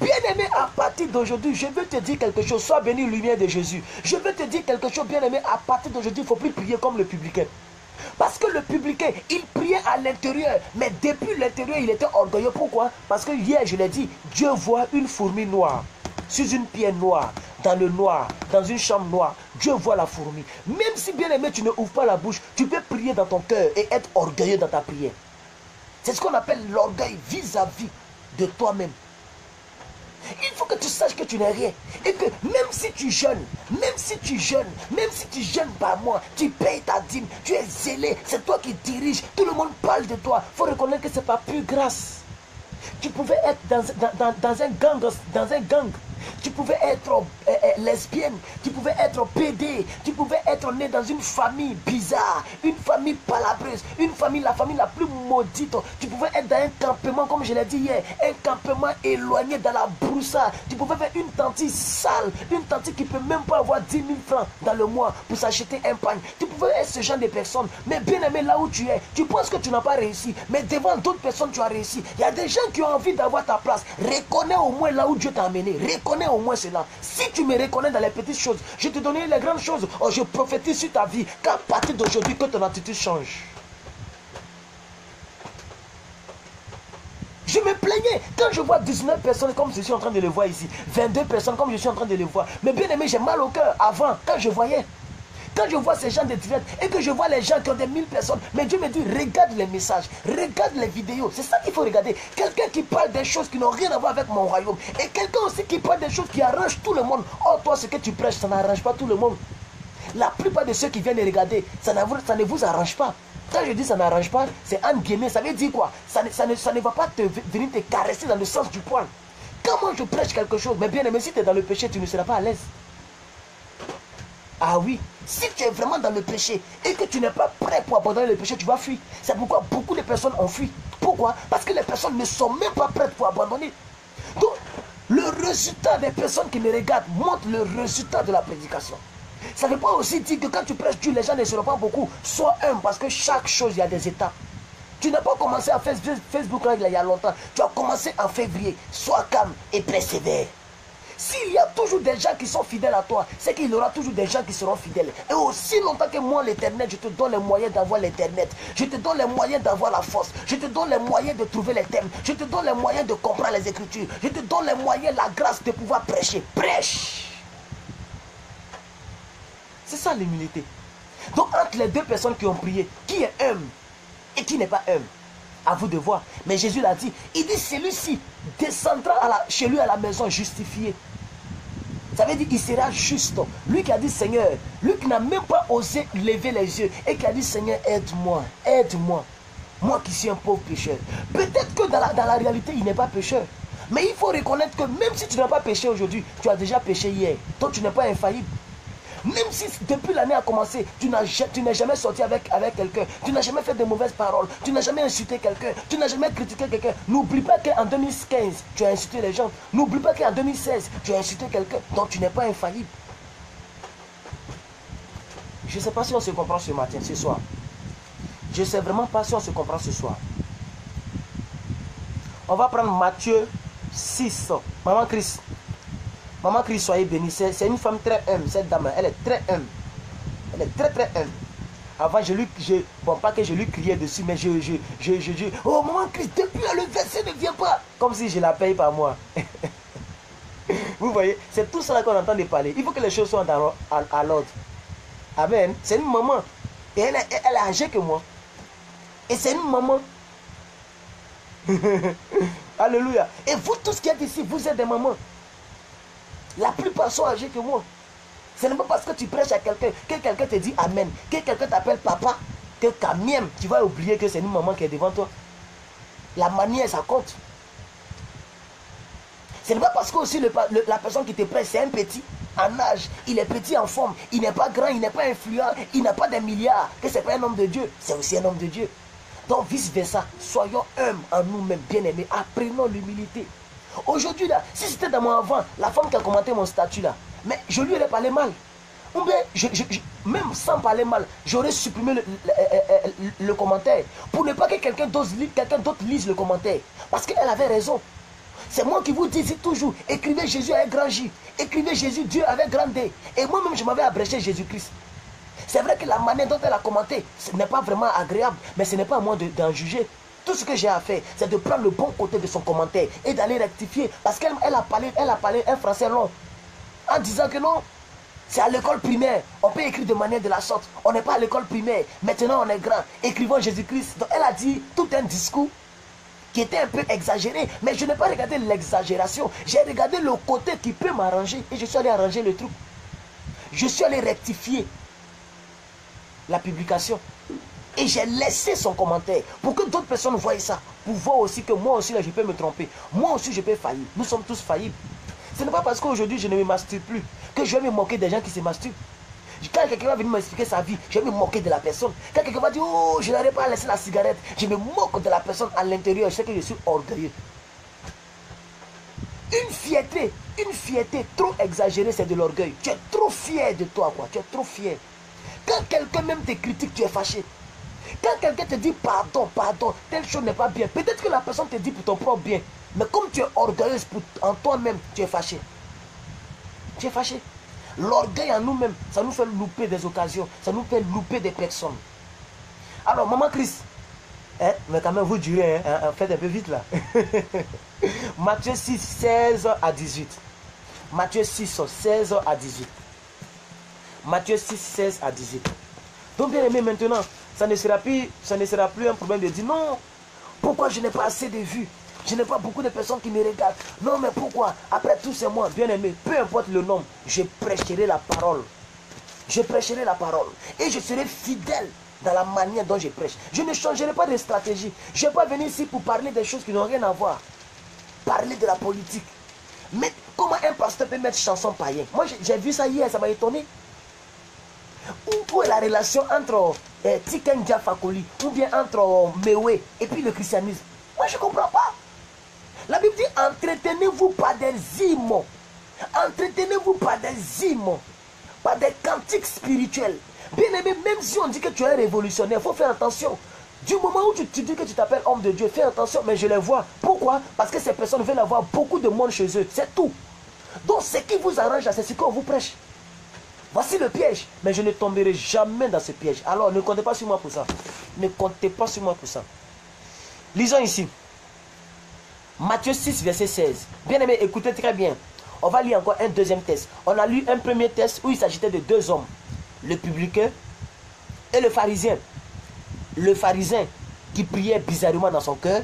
Bien-aimé, à partir d'aujourd'hui, je veux te dire quelque chose. Sois béni, lumière de Jésus. Je veux te dire quelque chose, bien-aimé. À partir d'aujourd'hui, il ne faut plus prier comme le publicain. Parce que le publicain, il priait à l'intérieur. Mais depuis l'intérieur, il était orgueilleux. Pourquoi? Parce que hier, je l'ai dit, Dieu voit une fourmi noire sur une pierre noire, dans le noir, dans une chambre noire. Dieu voit la fourmi. Même si, bien aimé, tu ne ouvres pas la bouche, tu peux prier dans ton cœur et être orgueilleux dans ta prière. C'est ce qu'on appelle l'orgueil vis-à-vis de toi-même. Il faut que tu saches que tu n'es rien. Et que même si tu jeûnes, même si tu jeûnes par mois, tu payes ta dîme, tu es zélé, c'est toi qui diriges, tout le monde parle de toi. Il faut reconnaître que ce n'est pas pure grâce. Tu pouvais être dans un gang. Tu pouvais être lesbienne, tu pouvais être PD, tu pouvais être né dans une famille bizarre, une famille palabreuse, la famille la plus maudite. Tu pouvais être dans un campement, comme je l'ai dit hier, un campement éloigné dans la broussard. Tu pouvais faire une tantine sale, une tantine qui ne peut même pas avoir 10 000 francs dans le mois pour s'acheter un pain. Tu pouvais être ce genre de personne, mais bien aimé, là où tu es, tu penses que tu n'as pas réussi, mais devant d'autres personnes, tu as réussi. Il y a des gens qui ont envie d'avoir ta place. Reconnais au moins là où Dieu t'a amené. Reconnais au moins cela. Si tu me reconnais dans les petites choses, je te donnerai les grandes choses. Oh, je prophétise sur ta vie qu'à partir d'aujourd'hui, que ton attitude change. Je me plaignais quand je vois 19 personnes comme je suis en train de le voir ici, 22 personnes comme je suis en train de le voir. Mais bien aimé, j'ai mal au cœur avant, quand je voyais. Quand je vois ces gens de direct et que je vois les gens qui ont des 1000 personnes, mais Dieu me dit, regarde les messages, regarde les vidéos. C'est ça qu'il faut regarder. Quelqu'un qui parle des choses qui n'ont rien à voir avec mon royaume. Et quelqu'un aussi qui parle des choses qui arrangent tout le monde. Oh, toi, ce que tu prêches, ça n'arrange pas tout le monde. La plupart de ceux qui viennent regarder, ça ne vous arrange pas. Quand je dis ça n'arrange pas, c'est en guillemets, ça veut dire quoi? Ça ne va pas venir te caresser dans le sens du poil. Quand moi je prêche quelque chose, mais bien aimé, si tu es dans le péché, tu ne seras pas à l'aise. Ah oui, si tu es vraiment dans le péché et que tu n'es pas prêt pour abandonner le péché, tu vas fuir. C'est pourquoi beaucoup de personnes ont fui. Pourquoi? Parce que les personnes ne sont même pas prêtes pour abandonner. Donc, le résultat des personnes qui me regardent montre le résultat de la prédication. Ça ne veut pas aussi dire que quand tu prêches Dieu, les gens ne seront pas beaucoup. Sois humble parce que chaque chose, il y a des étapes. Tu n'as pas commencé à faire Facebook il y a longtemps. Tu as commencé en février. Sois calme et persévère. S'il y a toujours des gens qui sont fidèles à toi, c'est qu'il y aura toujours des gens qui seront fidèles. Et aussi longtemps que moi, l'Éternel, je te donne les moyens d'avoir l'Internet. Je te donne les moyens d'avoir la force. Je te donne les moyens de trouver les thèmes. Je te donne les moyens de comprendre les Écritures. Je te donne les moyens, la grâce de pouvoir prêcher. Prêche. C'est ça l'humilité. Donc entre les deux personnes qui ont prié, qui est humble et qui n'est pas humble? À vous de voir. Mais Jésus l'a dit. Il dit, celui-ci descendra chez lui à la maison justifié. Ça veut dire qu'il sera juste. Lui qui a dit Seigneur, lui qui n'a même pas osé lever les yeux et qui a dit Seigneur, aide-moi, aide-moi. Moi qui suis un pauvre pécheur. Peut-être que dans la réalité, il n'est pas pécheur. Mais il faut reconnaître que même si tu n'as pas péché aujourd'hui, tu as déjà péché hier. Donc tu n'es pas infaillible. Même si depuis l'année a commencé, tu n'es jamais sorti avec quelqu'un, tu n'as jamais fait de mauvaises paroles, tu n'as jamais insulté quelqu'un, tu n'as jamais critiqué quelqu'un. N'oublie pas qu'en 2015, tu as insulté les gens. N'oublie pas qu'en 2016, tu as insulté quelqu'un. Donc tu n'es pas infaillible. Je ne sais pas si on se comprend ce matin, ce soir. Je ne sais vraiment pas si on se comprend ce soir. On va prendre Matthieu 6. Maman Christ. Maman Christ, soyez bénie. C'est une femme très humble, cette dame. Elle est très humble. Elle est très très humble. Avant, bon, pas que je lui criais dessus, mais je dis, oh Maman Christ, depuis là, le verset ne vient pas. Comme si je la paye par moi. Vous voyez, c'est tout cela qu'on entend de parler. Il faut que les choses soient à l'ordre. Amen. C'est une maman. Et elle est âgée que moi. Et c'est une maman. Alléluia. Et vous tous qui êtes ici, vous êtes des mamans. La plupart sont âgés que moi. Ce n'est pas parce que tu prêches à quelqu'un, que quelqu'un te dit Amen, que quelqu'un t'appelle papa, que quand même, tu vas oublier que c'est une maman qui est devant toi. La manière, ça compte. Ce n'est pas parce que aussi la personne qui te prêche, c'est un petit en âge, il est petit en forme, il n'est pas grand, il n'est pas influent, il n'a pas des milliards, que ce n'est pas un homme de Dieu, c'est aussi un homme de Dieu. Donc vice versa, soyons humbles en nous-mêmes, bien-aimés, apprenons l'humilité. Aujourd'hui là, si c'était dans mon avant, la femme qui a commenté mon statut là, mais je lui aurais parlé mal. Ou bien, même sans parler mal, j'aurais supprimé le commentaire pour ne pas que quelqu'un d'autre lise le commentaire. Parce qu'elle avait raison. C'est moi qui vous dis toujours, écrivez Jésus avec grand J, écrivez Jésus Dieu avec grand D. Et moi-même, je m'avais abrégé Jésus-Christ. C'est vrai que la manière dont elle a commenté, ce n'est pas vraiment agréable, mais ce n'est pas à moi d'en juger. Tout ce que j'ai à faire, c'est de prendre le bon côté de son commentaire et d'aller rectifier. Parce qu'elle a parlé un français long, en disant que non, c'est à l'école primaire, on peut écrire de manière de la sorte. On n'est pas à l'école primaire, maintenant on est grand, écrivons Jésus-Christ. Donc elle a dit tout un discours qui était un peu exagéré, mais je n'ai pas regardé l'exagération, j'ai regardé le côté qui peut m'arranger et je suis allé arranger le truc. Je suis allé rectifier la publication et j'ai laissé son commentaire pour que d'autres personnes voient ça, pour voir aussi que moi aussi là je peux me tromper, moi aussi je peux faillir, nous sommes tous faillibles. Ce n'est pas parce qu'aujourd'hui je ne me masturbe plus que je vais me moquer des gens qui se masturbent. Quand quelqu'un va venir m'expliquer sa vie, je vais me moquer de la personne. Quand quelqu'un va dire, oh, je n'arrive pas à laisser la cigarette, je me moque de la personne à l'intérieur. Je sais que je suis orgueilleux. Une fierté trop exagérée, c'est de l'orgueil. Tu es trop fier de toi, quoi. Tu es trop fier. Quand quelqu'un même te critique, tu es fâché. Quand quelqu'un te dit pardon, telle chose n'est pas bien, peut-être que la personne te dit pour ton propre bien. Mais comme tu es orgueilleuse en toi-même, tu es fâché. Tu es fâché. L'orgueil en nous-mêmes, ça nous fait louper des occasions, ça nous fait louper des personnes. Alors, maman Christ, mais quand même vous durez, faites un peu vite là. Matthieu 6, 16 à 18. Matthieu 6, 16 à 18. Matthieu 6, 16 à 18. Donc bien aimé, maintenant, ça ne sera plus un problème de dire non, pourquoi je n'ai pas assez de vues? Je n'ai pas beaucoup de personnes qui me regardent. Non, mais pourquoi? Après tout, c'est moi. Bien aimé, peu importe le nom, je prêcherai la parole. Je prêcherai la parole. Et je serai fidèle dans la manière dont je prêche. Je ne changerai pas de stratégie. Je ne vais pas venir ici pour parler des choses qui n'ont rien à voir. Parler de la politique. Mais comment un pasteur peut mettre chanson païen? Moi, j'ai vu ça hier, ça m'a étonné. Où est la relation entre Tiken Jah Fakoly ou bien entre Mewe et puis le christianisme? Moi, je ne comprends pas. La Bible dit, entretenez-vous par des hymnes. Entretenez-vous par des hymnes. Par des cantiques spirituels. Bien aimé, même si on dit que tu es un révolutionnaire, il faut faire attention. Du moment où tu dis que tu t'appelles homme de Dieu, fais attention, mais je les vois. Pourquoi? Parce que ces personnes veulent avoir beaucoup de monde chez eux. C'est tout. Donc, ce qui vous arrange, c'est ce qu'on vous prêche. Voici le piège. Mais je ne tomberai jamais dans ce piège. Alors, ne comptez pas sur moi pour ça. Ne comptez pas sur moi pour ça. Lisons ici. Matthieu 6, verset 16. Bien aimé, écoutez très bien. On va lire encore un deuxième texte. On a lu un premier texte où il s'agissait de deux hommes. Le publicain et le pharisien. Le pharisien qui priait bizarrement dans son cœur.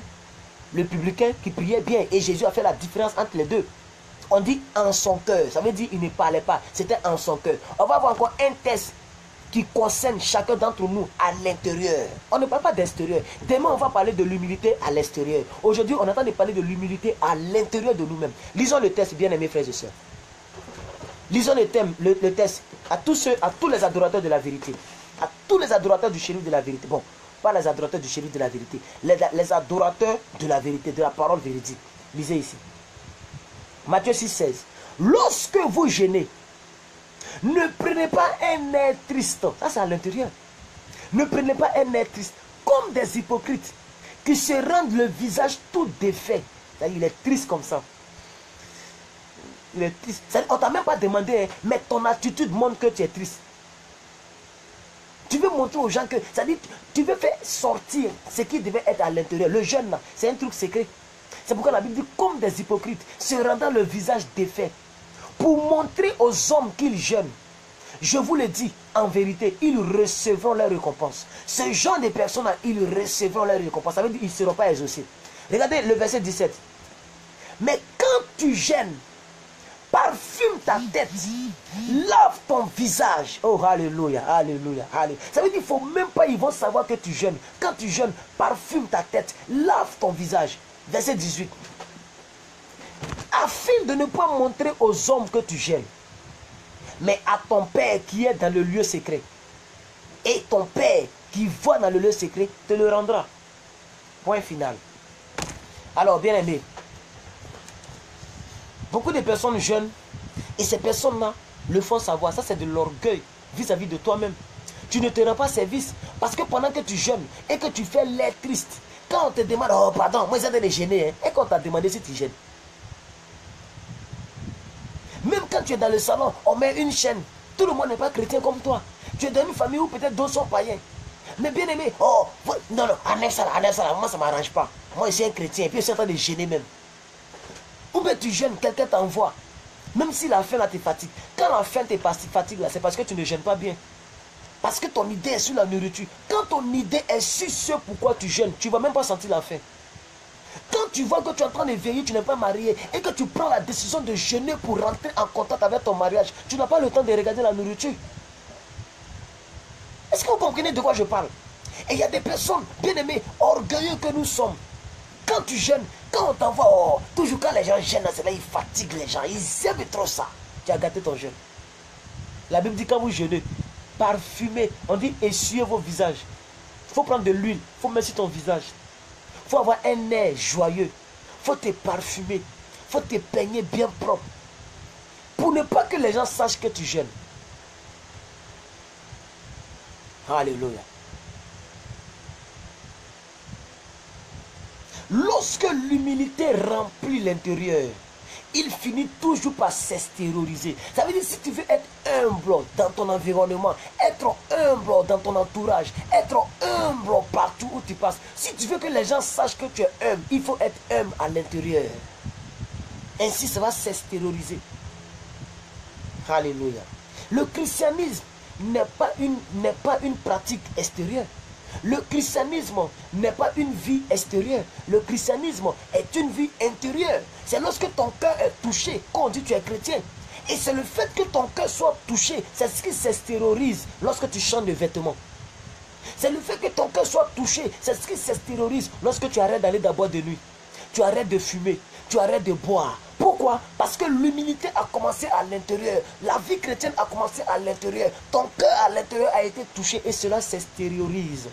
Le publicain qui priait bien. Et Jésus a fait la différence entre les deux. On dit en son cœur. Ça veut dire il ne parlait pas. C'était en son cœur. On va voir encore un texte qui concerne chacun d'entre nous à l'intérieur. On ne parle pas d'extérieur. Demain, on va parler de l'humilité à l'extérieur. Aujourd'hui, on attend de parler de l'humilité à l'intérieur de nous-mêmes. Lisons le texte, bien aimés frères et sœurs. Lisons le texte à tous les adorateurs de la vérité. À tous les adorateurs du shérif de la vérité. Bon, pas les adorateurs du shérif de la vérité. Les adorateurs de la vérité, de la parole véridique. Lisez ici. Matthieu 6, 16. Lorsque vous jeûnez, ne prenez pas un air triste. Ça, c'est à l'intérieur. Ne prenez pas un air triste. Comme des hypocrites qui se rendent le visage tout défait. Il est triste comme ça. Il est triste. On ne t'a même pas demandé, mais ton attitude montre que tu es triste. Tu veux montrer aux gens que, c'est-à-dire, tu veux faire sortir ce qui devait être à l'intérieur. Le jeûne, là, c'est un truc secret. C'est pourquoi la Bible dit, comme des hypocrites, se rendant le visage défait, pour montrer aux hommes qu'ils jeûnent. Je vous le dis, en vérité, ils recevront leur récompense. Ce genre de personnes-là, ils recevront leur récompense. Ça veut dire qu'ils ne seront pas exaucés. Regardez le verset 17. Mais quand tu jeûnes, parfume ta tête, lave ton visage. Oh, alléluia, alléluia, alléluia. Ça veut dire qu'il ne faut même pas, ils vont savoir que tu jeûnes. Quand tu jeûnes, parfume ta tête, lave ton visage. Verset 18. Afin de ne pas montrer aux hommes que tu jeûnes, mais à ton Père qui est dans le lieu secret. Et ton Père qui voit dans le lieu secret te le rendra. Point final. Alors, bien aimé, beaucoup de personnes jeûnent et ces personnes-là le font savoir. Ça, c'est de l'orgueil vis-à-vis de toi-même. Tu ne te rends pas service parce que pendant que tu jeûnes et que tu fais l'air triste, quand on te demande, oh pardon, moi j'ai de gêner, hein, et quand on t'a demandé si tu gênes. Même quand tu es dans le salon, on met une chaîne. Tout le monde n'est pas chrétien comme toi. Tu es dans une famille où peut-être d'autres sont païens. Mais bien aimé, oh, non, non, enlève ça, moi ça ne m'arrange pas. Moi je suis un chrétien et puis je suis en train de gêner même. Ou bien tu jeûnes, quelqu'un t'envoie. Même si la faim là te fatigue. Quand la faim te fatigue là, c'est parce que tu ne jeûnes pas bien. Parce que ton idée est sur la nourriture. Quand ton idée est sur ce pourquoi tu jeûnes, tu ne vas même pas sentir la faim. Quand tu vois que tu es en train de veiller, tu n'es pas marié et que tu prends la décision de jeûner pour rentrer en contact avec ton mariage, tu n'as pas le temps de regarder la nourriture. Est-ce que vous comprenez de quoi je parle? Et il y a des personnes, bien aimées, orgueilleux que nous sommes. Quand tu jeûnes, quand on t'envoie, oh, toujours quand les gens jeûnent, c'est là, ils fatiguent les gens, ils aiment trop ça. Tu as gâté ton jeûne. La Bible dit quand vous jeûnez, parfumez, on dit essuyez vos visages. Il faut prendre de l'huile, il faut mettre sur ton visage. Il faut avoir un air joyeux. Il faut te parfumer. Il faut te peigner bien propre. Pour ne pas que les gens sachent que tu jeûnes. Alléluia. Lorsque l'humilité remplit l'intérieur, il finit toujours par s'extérioriser. Ça veut dire si tu veux être humble dans ton environnement, être humble dans ton entourage, être humble partout où tu passes. Si tu veux que les gens sachent que tu es humble, il faut être humble à l'intérieur. Ainsi, ça va s'extérioriser. Alléluia. Le christianisme n'est pas une pratique extérieure. Le christianisme n'est pas une vie extérieure. Le christianisme est une vie intérieure. C'est lorsque ton cœur est touché qu'on dit que tu es chrétien. Et c'est le fait que ton cœur soit touché, c'est ce qui s'extériorise lorsque tu changes de vêtements. C'est le fait que ton cœur soit touché, c'est ce qui s'extériorise lorsque tu arrêtes d'aller d'abord de nuit. Tu arrêtes de fumer, tu arrêtes de boire. Pourquoi? Parce que l'humilité a commencé à l'intérieur. La vie chrétienne a commencé à l'intérieur. Ton cœur à l'intérieur a été touché et cela s'extériorise.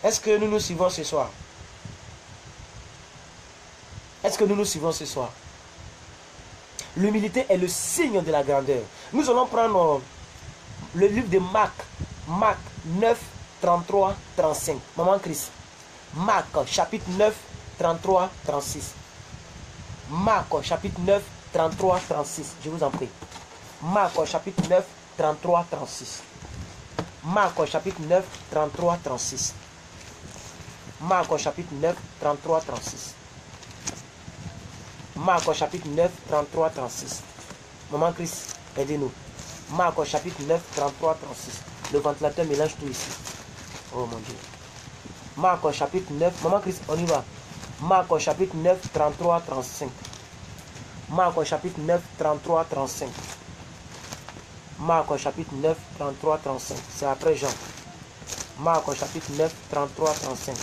Est-ce que nous nous suivons ce soir? Est-ce que nous nous suivons ce soir? L'humilité est le signe de la grandeur. Nous allons prendre le livre de Marc. Marc 9, 33, 35. Maman Chris. Marc chapitre 9, 33, 36. Marc chapitre 9, 33, 36. Je vous en prie. Marc chapitre 9, 33, 36. Marc chapitre 9, 33, 36. Marc chapitre 9, 33, 36. Marc chapitre 9, 33, 36. Maman Chris, aidez-nous. Marc chapitre 9, 33, 36. Le ventilateur mélange tout ici. Oh mon Dieu. Marc chapitre 9. Maman Chris, on y va. Marc chapitre 9, 33, 35. Marc chapitre 9, 33, 35. Marc chapitre 9, 33, 35. C'est après Jean. Marc chapitre 9, 33, 35.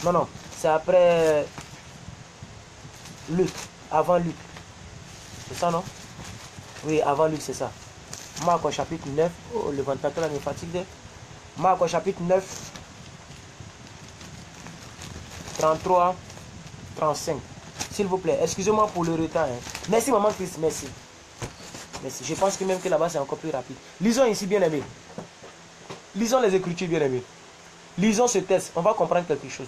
Non, non. C'est après Luc. Avant Luc. C'est ça, non? Oui, avant Luc, c'est ça. Marc chapitre 9. Oh, le ventilateur là me fatigue. Marc chapitre 9. 33, 35. S'il vous plaît, excusez-moi pour le retard. Hein. Merci, maman Christ, merci. Merci. Je pense que même que là-bas, c'est encore plus rapide. Lisons ici, bien aimé. Lisons les Écritures, bien aimé. Lisons ce texte, on va comprendre quelque chose.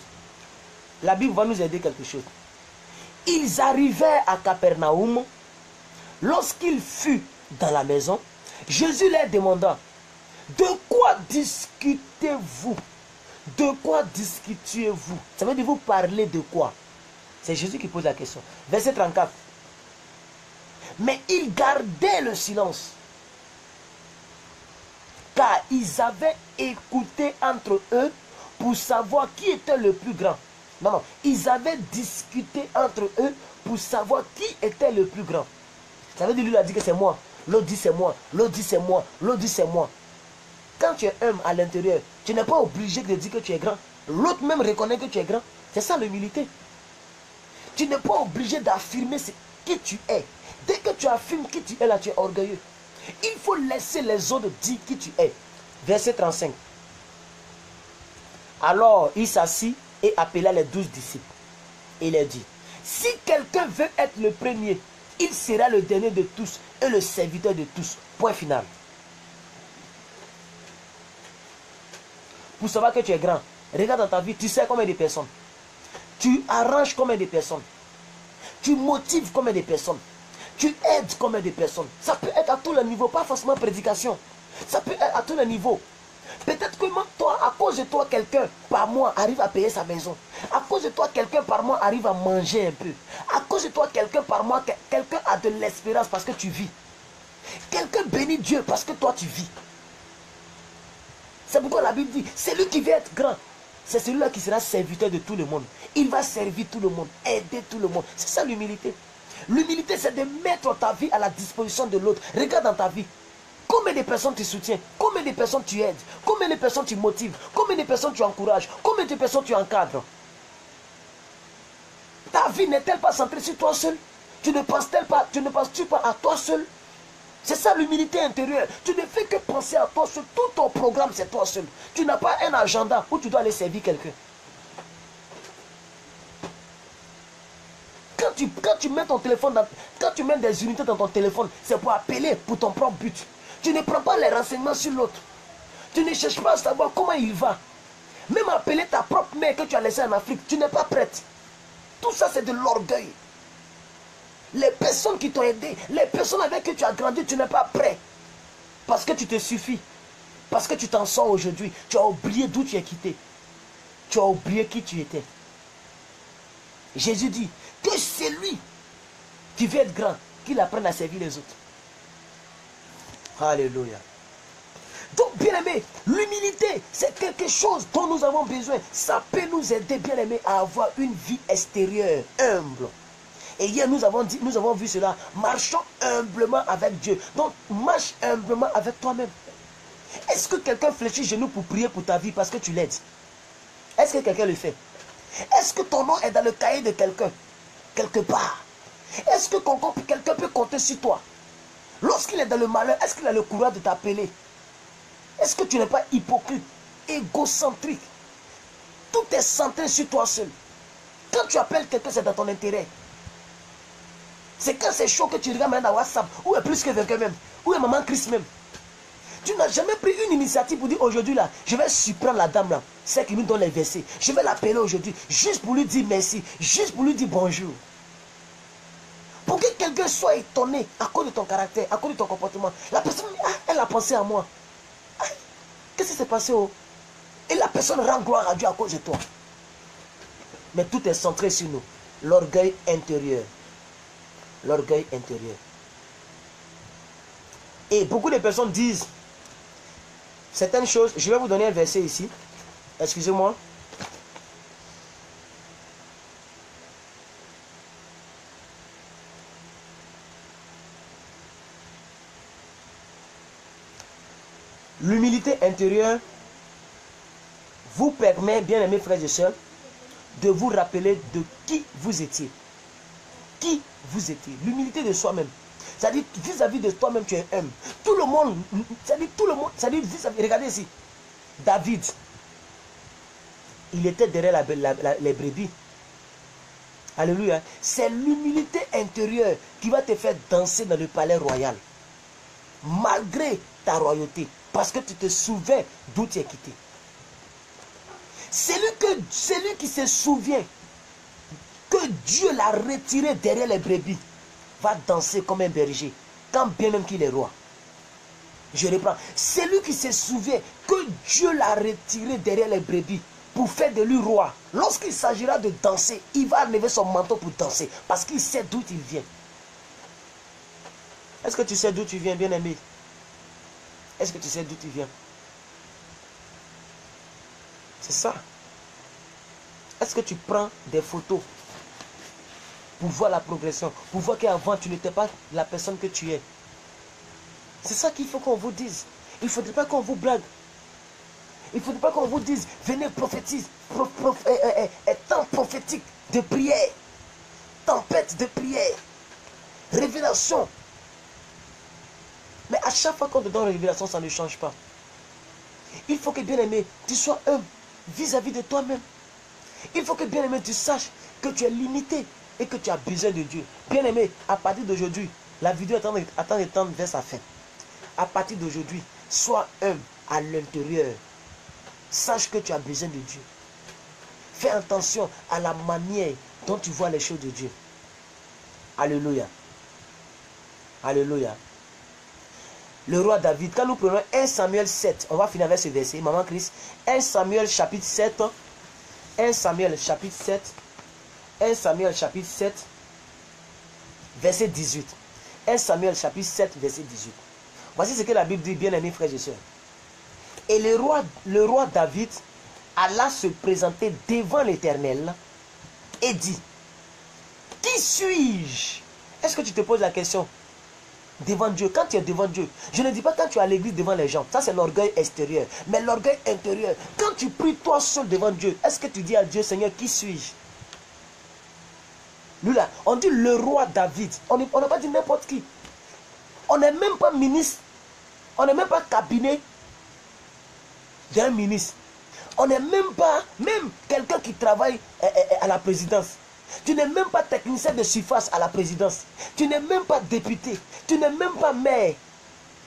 La Bible va nous aider quelque chose. Ils arrivèrent à Capernaum. Lorsqu'il fut dans la maison, Jésus leur demanda, de quoi discutez-vous? De quoi discutiez-vous? Ça veut dire vous parlez de quoi? C'est Jésus qui pose la question. Verset 34. Mais ils gardaient le silence, car ils avaient écouté entre eux pour savoir qui était le plus grand. Non, non, ils avaient discuté entre eux pour savoir qui était le plus grand. Ça veut dire, lui a dit que c'est moi. L'autre dit c'est moi. L'autre dit c'est moi. L'autre dit c'est moi. Quand tu es humble à l'intérieur, tu n'es pas obligé de dire que tu es grand. L'autre même reconnaît que tu es grand. C'est ça l'humilité. Tu n'es pas obligé d'affirmer qui tu es. Dès que tu affirmes qui tu es là, tu es orgueilleux. Il faut laisser les autres dire qui tu es. Verset 35. Alors il s'assit et appela les 12 disciples. Et il leur dit, si quelqu'un veut être le premier, il sera le dernier de tous et le serviteur de tous. Point final. Pour savoir que tu es grand, regarde dans ta vie, tu sais combien de personnes. Tu arranges combien de personnes. Tu motives combien de personnes. Tu aides combien de personnes. Ça peut être à tous les niveaux, pas forcément prédication. Ça peut être à tous les niveaux. Peut-être que même toi, à cause de toi, quelqu'un par mois arrive à payer sa maison. À cause de toi, quelqu'un par mois arrive à manger un peu. À cause de toi, quelqu'un par mois, quelqu'un a de l'espérance parce que tu vis. Quelqu'un bénit Dieu parce que toi, tu vis. C'est pourquoi la Bible dit, celui qui veut être grand, c'est celui-là qui sera serviteur de tout le monde. Il va servir tout le monde, aider tout le monde. C'est ça l'humilité. L'humilité, c'est de mettre ta vie à la disposition de l'autre. Regarde dans ta vie. Combien de personnes tu soutiens? Combien de personnes tu aides? Combien de personnes tu motives? Combien de personnes tu encourages? Combien de personnes tu encadres? Ta vie n'est-elle pas centrée sur toi seul? Tu ne penses-tu pas à toi seul? C'est ça l'humilité intérieure. Tu ne fais que penser à toi seul. Tout ton programme, c'est toi seul. Tu n'as pas un agenda où tu dois aller servir quelqu'un. Quand tu mets ton téléphone, quand tu mets des unités dans ton téléphone, c'est pour appeler pour ton propre but. Tu ne prends pas les renseignements sur l'autre. Tu ne cherches pas à savoir comment il va. Même appeler ta propre mère que tu as laissée en Afrique, tu n'es pas prête. Tout ça, c'est de l'orgueil. Les personnes qui t'ont aidé, les personnes avec qui tu as grandi, tu n'es pas prêt. Parce que tu te suffis. Parce que tu t'en sors aujourd'hui. Tu as oublié d'où tu es quitté. Tu as oublié qui tu étais. Jésus dit que c'est lui qui veut être grand, qu'il apprenne à servir les autres. Alléluia. Donc, bien aimé, l'humilité, c'est quelque chose dont nous avons besoin. Ça peut nous aider, bien aimé, à avoir une vie extérieure, humble. Et hier, nous avons vu cela. Marchons humblement avec Dieu. Donc, marche humblement avec toi-même. Est-ce que quelqu'un fléchit genou pour prier pour ta vie parce que tu l'aides? Est-ce que quelqu'un le fait? Est-ce que ton nom est dans le cahier de quelqu'un? Quelque part. Est-ce que quelqu'un peut compter sur toi? Lorsqu'il est dans le malheur, est-ce qu'il a le courage de t'appeler? Est-ce que tu n'es pas hypocrite, égocentrique? Tout est centré sur toi seul. Quand tu appelles quelqu'un, c'est dans ton intérêt. C'est quand c'est chaud que tu regardes maintenant dans WhatsApp. Où est plus que quelqu'un même? Où est maman Christ même? Tu n'as jamais pris une initiative pour dire aujourd'hui là, je vais surprendre la dame là, celle qui nous donne les versets. Je vais l'appeler aujourd'hui, juste pour lui dire merci, juste pour lui dire bonjour. Pour que quelqu'un soit étonné à cause de ton caractère, à cause de ton comportement. La personne, elle a pensé à moi. Qu'est-ce qui s'est passé? Et la personne rend gloire à Dieu à cause de toi. Mais tout est centré sur nous. L'orgueil intérieur. L'orgueil intérieur. Et beaucoup de personnes disent certaines choses. Je vais vous donner un verset ici. Excusez-moi. L'humilité intérieure vous permet, bien aimés frères et sœurs, de vous rappeler de qui vous étiez. Qui vous étiez. L'humilité de soi-même. C'est-à-dire, vis-à-vis de toi-même, tu es humble. Tout le monde, c'est-à-dire, vis-à-vis, regardez ici. David, il était derrière les brebis. Alléluia. C'est l'humilité intérieure qui va te faire danser dans le palais royal. Malgré ta royauté. Parce que tu te souviens d'où tu es quitté. Celui qui se souvient que Dieu l'a retiré derrière les brebis va danser comme un berger, quand bien même qu'il est roi. Je reprends. Celui qui se souvient que Dieu l'a retiré derrière les brebis pour faire de lui roi, lorsqu'il s'agira de danser, il va enlever son manteau pour danser, parce qu'il sait d'où il vient. Est-ce que tu sais d'où tu viens, bien-aimé? Est-ce que tu sais d'où tu viens? C'est ça. Est-ce que tu prends des photos pour voir la progression, pour voir qu'avant tu n'étais pas la personne que tu es? C'est ça qu'il faut qu'on vous dise. Il ne faudrait pas qu'on vous blague. Il ne faudrait pas qu'on vous dise, venez prophétiser, temps prophétique de prière, tempête de prière, révélation. Mais à chaque fois qu'on te donne une révélation, ça ne change pas. Il faut que, bien aimé, tu sois humble vis-à-vis de toi-même. Il faut que, bien aimé, tu saches que tu es limité et que tu as besoin de Dieu. Bien aimé, à partir d'aujourd'hui, la vidéo attend de tendre vers sa fin. À partir d'aujourd'hui, sois humble à l'intérieur. Sache que tu as besoin de Dieu. Fais attention à la manière dont tu vois les choses de Dieu. Alléluia. Alléluia. Le roi David, quand nous prenons 1 Samuel 7, on va finir avec ce verset, Maman Christ. 1 Samuel chapitre 7, 1 Samuel chapitre 7, 1 Samuel chapitre 7, verset 18. 1 Samuel chapitre 7, verset 18. Voici ce que la Bible dit, bien aimés frères et sœurs. Et le roi David alla se présenter devant l'Éternel et dit, qui suis-je? Est-ce que tu te poses la question? Devant Dieu, quand tu es devant Dieu, je ne dis pas quand tu es à l'église devant les gens, ça c'est l'orgueil extérieur, mais l'orgueil intérieur, quand tu pries toi seul devant Dieu, est-ce que tu dis à Dieu, Seigneur, qui suis-je? Nous là, on dit le roi David, on n'a pas dit n'importe qui, on n'est même pas ministre, on n'est même pas cabinet d'un ministre, on n'est même pas, même quelqu'un qui travaille à la présidence. Tu n'es même pas technicien de surface à la présidence. Tu n'es même pas député. Tu n'es même pas maire.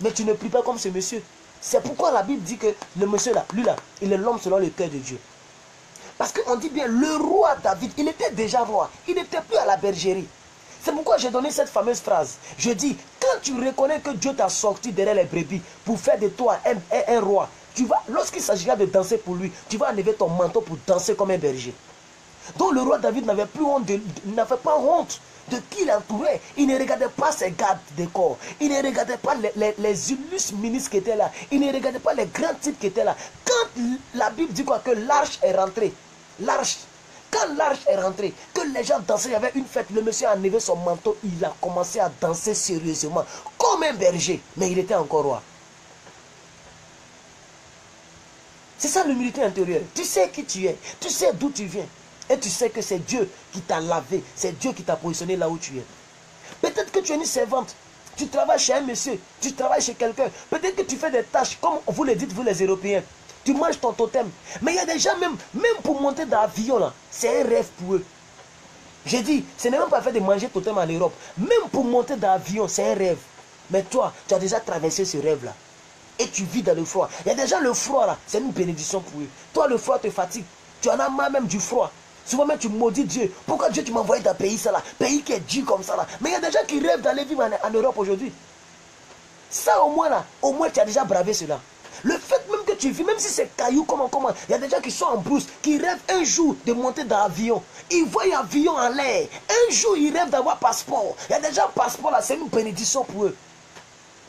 Mais tu ne pries pas comme ce monsieur. C'est pourquoi la Bible dit que le monsieur là, lui là, il est l'homme selon le cœur de Dieu. Parce qu'on dit bien, le roi David, il était déjà roi. Il n'était plus à la bergerie. C'est pourquoi j'ai donné cette fameuse phrase. Je dis, quand tu reconnais que Dieu t'a sorti derrière les brebis pour faire de toi un roi, tu vas, lorsqu'il s'agira de danser pour lui, tu vas enlever ton manteau pour danser comme un berger. Donc le roi David n'avait plus honte, n'avait pas honte de qui l'entourait. Il ne regardait pas ses gardes de corps. Il ne regardait pas les illustres ministres qui étaient là. Il ne regardait pas les grands types qui étaient là. Quand la Bible dit quoi, que l'arche est rentrée, quand l'arche est rentrée, que les gens dansaient, il y avait une fête, le monsieur a enlevé son manteau, il a commencé à danser sérieusement, comme un berger, mais il était encore roi. C'est ça l'humilité intérieure. Tu sais qui tu es, tu sais d'où tu viens. Et tu sais que c'est Dieu qui t'a lavé, c'est Dieu qui t'a positionné là où tu es. Peut-être que tu es une servante, tu travailles chez un monsieur, tu travailles chez quelqu'un. Peut-être que tu fais des tâches, comme vous le dites, vous les Européens. Tu manges ton totem. Mais il y a des gens, même pour monter dans l'avion, là, c'est un rêve pour eux. J'ai dit, ce n'est même pas fait de manger totem en Europe. Même pour monter dans l'avion, c'est un rêve. Mais toi, tu as déjà traversé ce rêve-là. Et tu vis dans le froid. Il y a déjà le froid, là, c'est une bénédiction pour eux. Toi, le froid te fatigue. Tu en as marre même du froid. Souvent même tu maudis Dieu. Pourquoi Dieu tu m'as envoyé dans un pays ça là? Pays qui est dur comme ça là. Mais il y a des gens qui rêvent d'aller vivre en Europe aujourd'hui. Ça au moins là, au moins tu as déjà bravé cela. Le fait même que tu vis, même si c'est caillou, comment, il y a des gens qui sont en brousse, qui rêvent un jour de monter dans l'avion. Ils voient l'avion en l'air. Un jour ils rêvent d'avoir passeport. Il y a des gens passeport là, c'est une bénédiction pour eux.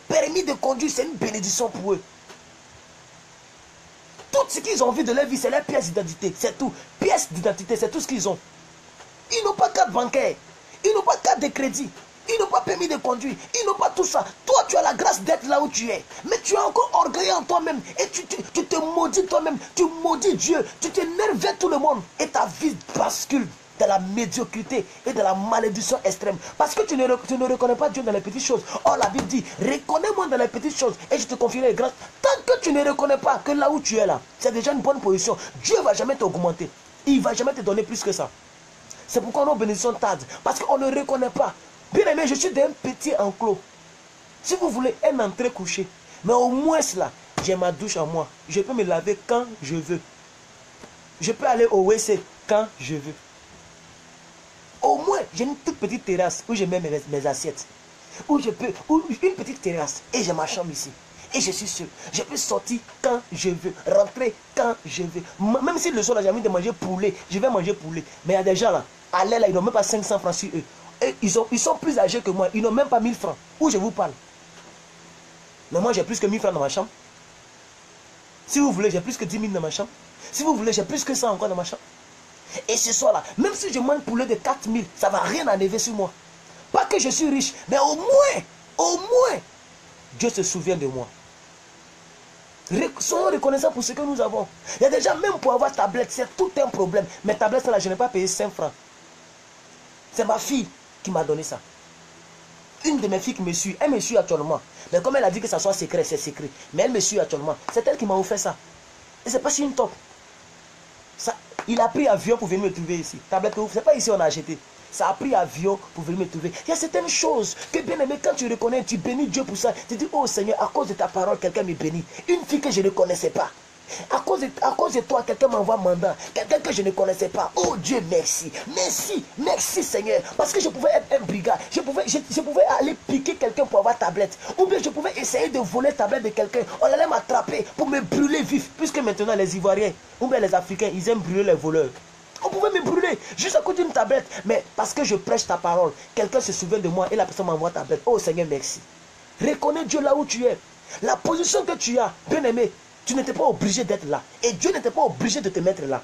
Permis de conduire, c'est une bénédiction pour eux. Tout ce qu'ils ont vu de leur vie, c'est leur pièce d'identité. C'est tout. Pièce d'identité, c'est tout ce qu'ils ont. Ils n'ont pas carte bancaire. Ils n'ont pas carte de crédit. Ils n'ont pas permis de conduire. Ils n'ont pas tout ça. Toi, tu as la grâce d'être là où tu es. Mais tu es encore orgueilleux en toi-même. Et tu te maudis toi-même. Tu maudis Dieu. Tu t'énerves vers tout le monde. Et ta vie bascule dans la médiocrité et dans la malédiction extrême. Parce que tu ne reconnais pas Dieu dans les petites choses. Or, la Bible dit, reconnais-moi dans les petites choses et je te confierai les grâces. Tant que tu ne reconnais pas que là où tu es là, c'est déjà une bonne position. Dieu ne va jamais t'augmenter. Il ne va jamais te donner plus que ça. C'est pourquoi nos bénédictions tardent. Parce qu'on ne reconnaît pas. Bien aimé, je suis d'un petit enclos. Si vous voulez un entrée couché, mais au moins là, j'ai ma douche à moi. Je peux me laver quand je veux. Je peux aller au WC quand je veux. Au moins, j'ai une toute petite terrasse où je mets mes assiettes. Ou une petite terrasse. Et j'ai ma chambre ici. Et je suis sûr, je peux sortir quand je veux, rentrer quand je veux. Même si le soir, j'ai envie de manger poulet, je vais manger poulet. Mais il y a des gens là, à l'air là, ils n'ont même pas 500 francs sur eux. Et ils sont plus âgés que moi, ils n'ont même pas 1000 francs. Où je vous parle. Mais moi, j'ai plus que 1000 francs dans ma chambre. Si vous voulez, j'ai plus que 10 000 dans ma chambre. Si vous voulez, j'ai plus que ça encore dans ma chambre. Et ce soir-là, même si je mange poulet de 4000, ça ne va rien enlever sur moi. Pas que je suis riche, mais au moins, Dieu se souvient de moi. Soyons reconnaissants pour ce que nous avons. Il y a des gens, même pour avoir tablette, c'est tout un problème. Mais tablette, là, je n'ai pas payé 5 francs. C'est ma fille qui m'a donné ça. Une de mes filles qui me suit, elle me suit actuellement. Mais comme elle a dit que ça soit secret, c'est secret. Mais elle me suit actuellement. C'est elle qui m'a offert ça. Et c'est pas si une top. Ça, il a pris avion pour venir me trouver ici. Tablette, c'est pas ici on a acheté. Ça a pris avion pour venir me trouver. Il y a certaines choses que, bien aimé, quand tu reconnais, tu bénis Dieu pour ça. Tu dis, oh Seigneur, à cause de ta parole, quelqu'un me bénit. Une fille que je ne connaissais pas. À cause de toi, quelqu'un m'envoie mandat. Quelqu'un que je ne connaissais pas. Oh Dieu, merci. Merci, merci Seigneur. Parce que je pouvais être un brigand. Je pouvais aller piquer quelqu'un pour avoir tablette. Ou bien je pouvais essayer de voler tablette de quelqu'un. On allait m'attraper pour me brûler vif. Puisque maintenant les Ivoiriens, ou bien les Africains, ils aiment brûler les voleurs. On pouvait me brûler juste à cause d'une tablette. Mais parce que je prêche ta parole, quelqu'un se souvient de moi et la personne m'envoie ta tablette. Oh Seigneur, merci. Reconnais Dieu là où tu es. La position que tu as, bien aimé, tu n'étais pas obligé d'être là. Et Dieu n'était pas obligé de te mettre là.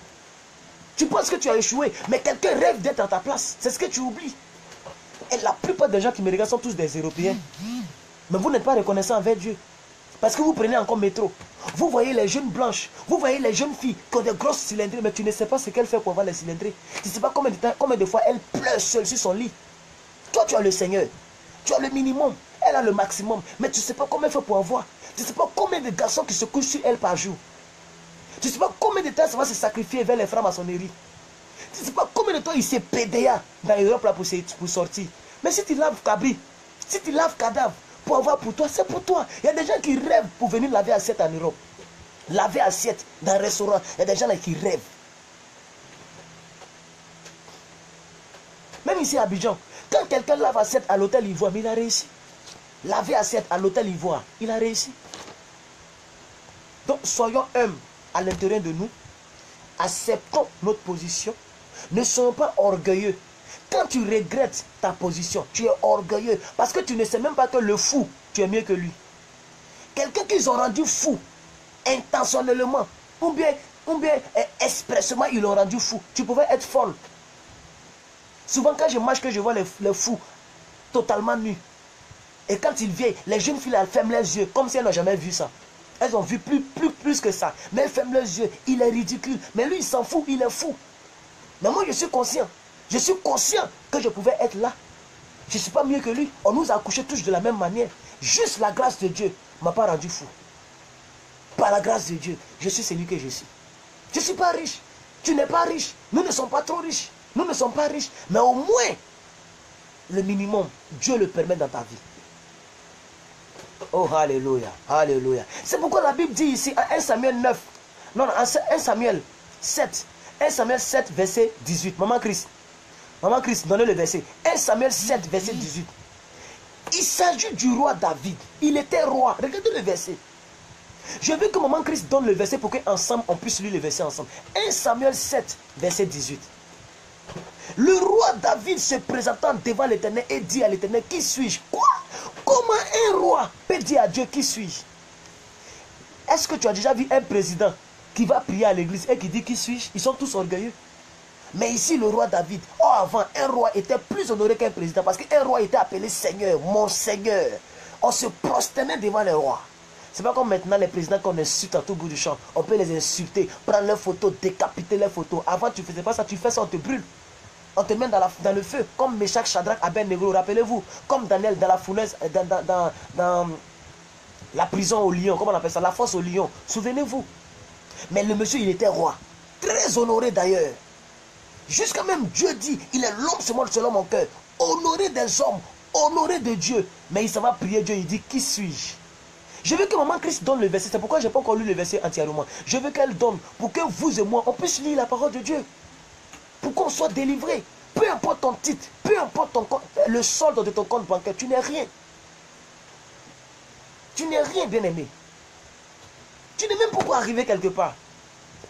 Tu penses que tu as échoué, mais quelqu'un rêve d'être à ta place. C'est ce que tu oublies. Et la plupart des gens qui me regardent sont tous des Européens. Mais vous n'êtes pas reconnaissants envers Dieu. Parce que vous prenez encore métro. Vous voyez les jeunes blanches, vous voyez les jeunes filles qui ont des grosses cylindrées, mais tu ne sais pas ce qu'elle fait pour avoir les cylindrées. Tu ne sais pas combien de fois elle pleure seule sur son lit. Toi, tu as le Seigneur. Tu as le minimum. Elle a le maximum. Mais tu ne sais pas comment elle fait pour avoir. Tu ne sais pas combien de garçons qui se couchent sur elle par jour. Tu ne sais pas combien de temps ça va se sacrifier vers les francs-maçonneries. Tu ne sais pas combien de temps il s'est PDA dans l'Europe là pour sortir. Mais si tu laves cabri, si tu laves cadavre, pour avoir pour toi, c'est pour toi. Il y a des gens qui rêvent pour venir laver assiette en Europe. Laver assiette dans un restaurant. Il y a des gens là qui rêvent. Même ici à Abidjan, quand quelqu'un lave assiette à l'hôtel Ivoire, mais il a réussi. Laver assiette à l'hôtel Ivoire, il a réussi. Donc soyons humbles à l'intérieur de nous. Acceptons notre position. Ne soyons pas orgueilleux. Quand tu regrettes ta position, tu es orgueilleux. Parce que tu ne sais même pas que le fou, tu es mieux que lui. Quelqu'un qu'ils ont rendu fou, intentionnellement, ou bien expressement, ils l'ont rendu fou. Tu pouvais être folle. Souvent quand je marche, que je vois les fous totalement nus. Et quand ils viennent, les jeunes filles elles ferment les yeux, comme si elles n'ont jamais vu ça. Elles ont vu plus que ça. Mais elles ferment les yeux, il est ridicule. Mais lui, il s'en fout, il est fou. Mais moi, je suis conscient. Je suis conscient que je pouvais être là. Je ne suis pas mieux que lui. On nous a accouchés tous de la même manière. Juste la grâce de Dieu ne m'a pas rendu fou. Par la grâce de Dieu, je suis celui que je suis. Je ne suis pas riche. Tu n'es pas riche. Nous ne sommes pas trop riches. Nous ne sommes pas riches. Mais au moins, le minimum, Dieu le permet dans ta vie. Oh, alléluia. Alléluia. C'est pourquoi la Bible dit ici, à 1 Samuel 9. Non, en 1 Samuel 7. 1 Samuel 7, verset 18. Maman Christ, donnez le verset. 1 Samuel 7, verset 18. Il s'agit du roi David. Il était roi. Regardez le verset. Je veux que Maman Christ donne le verset pour qu'ensemble on puisse lire le verset ensemble. 1 Samuel 7, verset 18. Le roi David se présentant devant l'Éternel et dit à l'Éternel, qui suis-je? Quoi? Comment un roi peut dire à Dieu, qui suis-je? Est-ce que tu as déjà vu un président qui va prier à l'église et qui dit, qui suis-je? Ils sont tous orgueilleux. Mais ici, le roi David, avant, un roi était plus honoré qu'un président. Parce qu'un roi était appelé Seigneur, mon Seigneur. On se prosternait devant les rois. C'est pas comme maintenant les présidents qu'on insulte à tout bout du champ. On peut les insulter, prendre leurs photos, décapiter leurs photos. Avant, tu ne faisais pas ça, tu fais ça, on te brûle. On te met dans le feu. Comme Meshach, Shadrach, Abednego, rappelez-vous. Comme Daniel dans la fournaise, dans la prison au lion, comment on appelle ça, la fosse au lion. Souvenez-vous. Mais le monsieur, il était roi. Très honoré d'ailleurs. Jusqu'à même Dieu dit, il est l'homme selon mon cœur. Honoré des hommes, honoré de Dieu. Mais il s'en va prier Dieu, il dit, qui suis-je? Je veux que Maman Christ donne le verset. C'est pourquoi je n'ai pas encore lu le verset entièrement. Je veux qu'elle donne pour que vous et moi, on puisse lire la parole de Dieu. Pour qu'on soit délivré. Peu importe ton titre, peu importe le solde de ton compte bancaire, tu n'es rien. Tu n'es rien, bien-aimé. Tu n'es même pas pour arriver quelque part.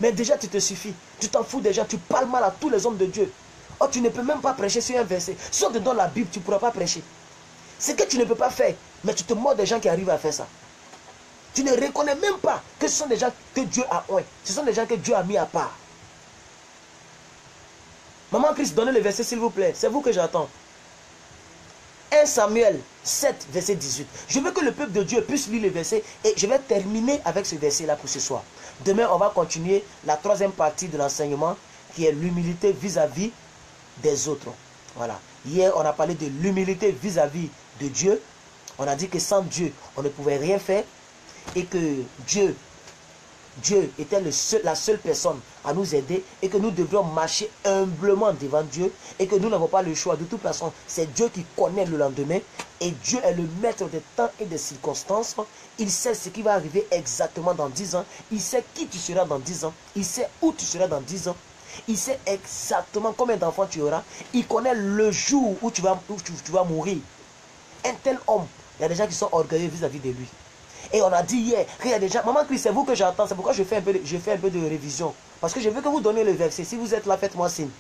Mais déjà, tu te suffis. Tu t'en fous déjà. Tu parles mal à tous les hommes de Dieu. Oh, tu ne peux même pas prêcher sur un verset. Si on te donne la Bible, tu ne pourras pas prêcher. C'est que tu ne peux pas faire. Mais tu te mords des gens qui arrivent à faire ça. Tu ne reconnais même pas que ce sont des gens que Dieu a oint. Ce sont des gens que Dieu a mis à part. Maman Christ, donnez le verset s'il vous plaît. C'est vous que j'attends. 1 Samuel 7, verset 18. Je veux que le peuple de Dieu puisse lire le verset et je vais terminer avec ce verset-là pour ce soir. Demain, on va continuer la troisième partie de l'enseignement qui est l'humilité vis-à-vis des autres. Voilà. Hier, on a parlé de l'humilité vis-à-vis de Dieu. On a dit que sans Dieu, on ne pouvait rien faire et que Dieu était la seule personne à nous aider et que nous devrions marcher humblement devant Dieu et que nous n'avons pas le choix. De toute façon, c'est Dieu qui connaît le lendemain et Dieu est le maître des temps et des circonstances. Il sait ce qui va arriver exactement dans 10 ans. Il sait qui tu seras dans 10 ans. Il sait où tu seras dans 10 ans. Il sait exactement combien d'enfants tu auras. Il connaît le jour où tu vas mourir. Un tel homme, il y a des gens qui sont orgueilleux vis-à-vis de lui. Et on a dit hier, il y a des gens, Maman Christ, c'est vous que j'entends, c'est pourquoi je fais un peu de révision. Parce que je veux que vous donniez le verset. Si vous êtes là, faites-moi signe.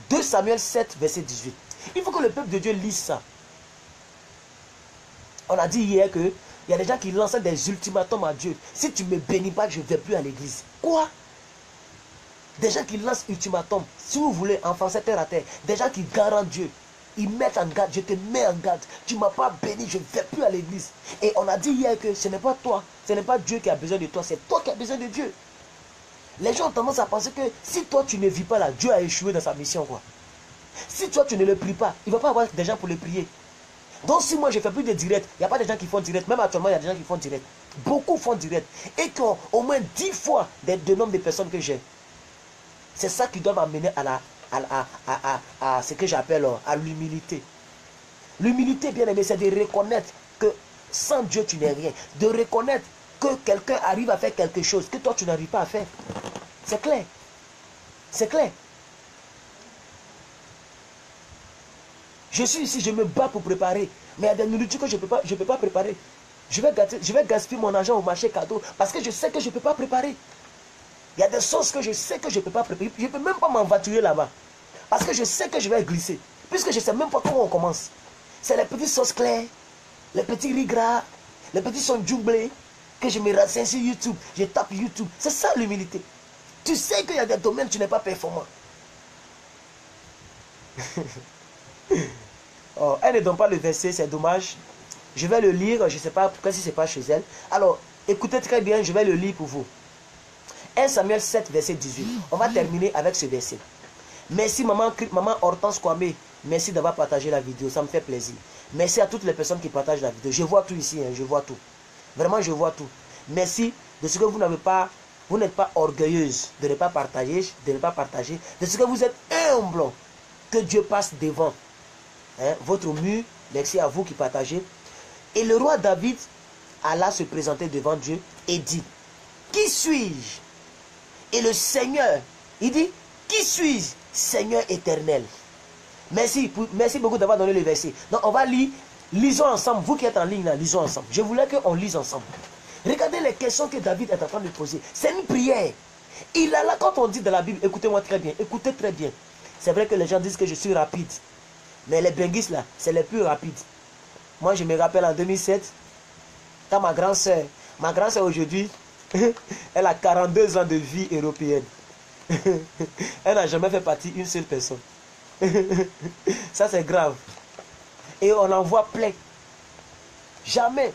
2 Samuel 7, verset 18. Il faut que le peuple de Dieu lise ça. On a dit hier qu'il y a des gens qui lançaient des ultimatums à Dieu. Si tu ne me bénis pas, je ne vais plus à l'église. Quoi? Des gens qui lancent ultimatum. Si vous voulez enfoncer terre à terre. Des gens qui garant Dieu. Ils mettent en garde, je te mets en garde. Tu ne m'as pas béni, je ne vais plus à l'église. Et on a dit hier que ce n'est pas toi, ce n'est pas Dieu qui a besoin de toi, c'est toi qui as besoin de Dieu. Les gens ont tendance à penser que si toi tu ne vis pas là, Dieu a échoué dans sa mission, quoi. Si toi tu ne le pries pas, il ne va pas avoir des gens pour le prier. Donc si moi je ne fais plus de direct, il n'y a pas de gens qui font direct. Même actuellement, il y a des gens qui font direct. Beaucoup font direct. Et qui ont au moins 10 fois le nombre de personnes que j'ai. C'est ça qui doit m'amener à ce que j'appelle à l'humilité. L'humilité, bien aimé, c'est de reconnaître que sans Dieu, tu n'es rien. De reconnaître que quelqu'un arrive à faire quelque chose que toi, tu n'arrives pas à faire. C'est clair. C'est clair. Je suis ici, je me bats pour préparer. Mais il y a des nourritures que je ne peux pas préparer. Je vais gaspiller mon argent au marché cadeau parce que je sais que je ne peux pas préparer. Il y a des sauces que je sais que je ne peux pas préparer. Je ne peux même pas m'envaturer là-bas. Parce que je sais que je vais glisser. Puisque je ne sais même pas comment on commence. C'est les petites sauces claires, les petits riz gras, les petits sons doublés que je me renseigne sur YouTube. Je tape YouTube. C'est ça l'humilité. Tu sais qu'il y a des domaines où tu n'es pas performant. Oh, elle ne donne pas le verset, c'est dommage. Je vais le lire, je ne sais pas pourquoi si ce n'est pas chez elle. Alors, écoutez très bien, je vais le lire pour vous. 1 Samuel 7, verset 18. On va terminer avec ce verset. Merci maman Hortense Kwame. Merci d'avoir partagé la vidéo, ça me fait plaisir. Merci à toutes les personnes qui partagent la vidéo. Je vois tout ici, hein, je vois tout. Vraiment, je vois tout. Merci de ce que vous n'avez pas, vous n'êtes pas orgueilleuse de ne pas partager, de ce que vous êtes humble. Que Dieu passe devant votre mur. Merci à vous qui partagez. Et le roi David alla se présenter devant Dieu et dit, qui suis-je? Et le Seigneur, il dit, qui suis-je, Seigneur éternel? Merci beaucoup d'avoir donné le verset. Donc on va lire, lisons ensemble, vous qui êtes en ligne là, lisons ensemble. Je voulais qu'on lise ensemble. Regardez les questions que David est en train de poser. C'est une prière. Il a là, quand on dit dans la Bible, écoutez-moi très bien, écoutez très bien. C'est vrai que les gens disent que je suis rapide. Mais les benguistes là, c'est les plus rapides. Moi je me rappelle en 2007, quand ma grand-sœur aujourd'hui, elle a 42 ans de vie européenne. Elle n'a jamais fait partie d'une seule personne. Ça c'est grave. Et on en voit plein. Jamais.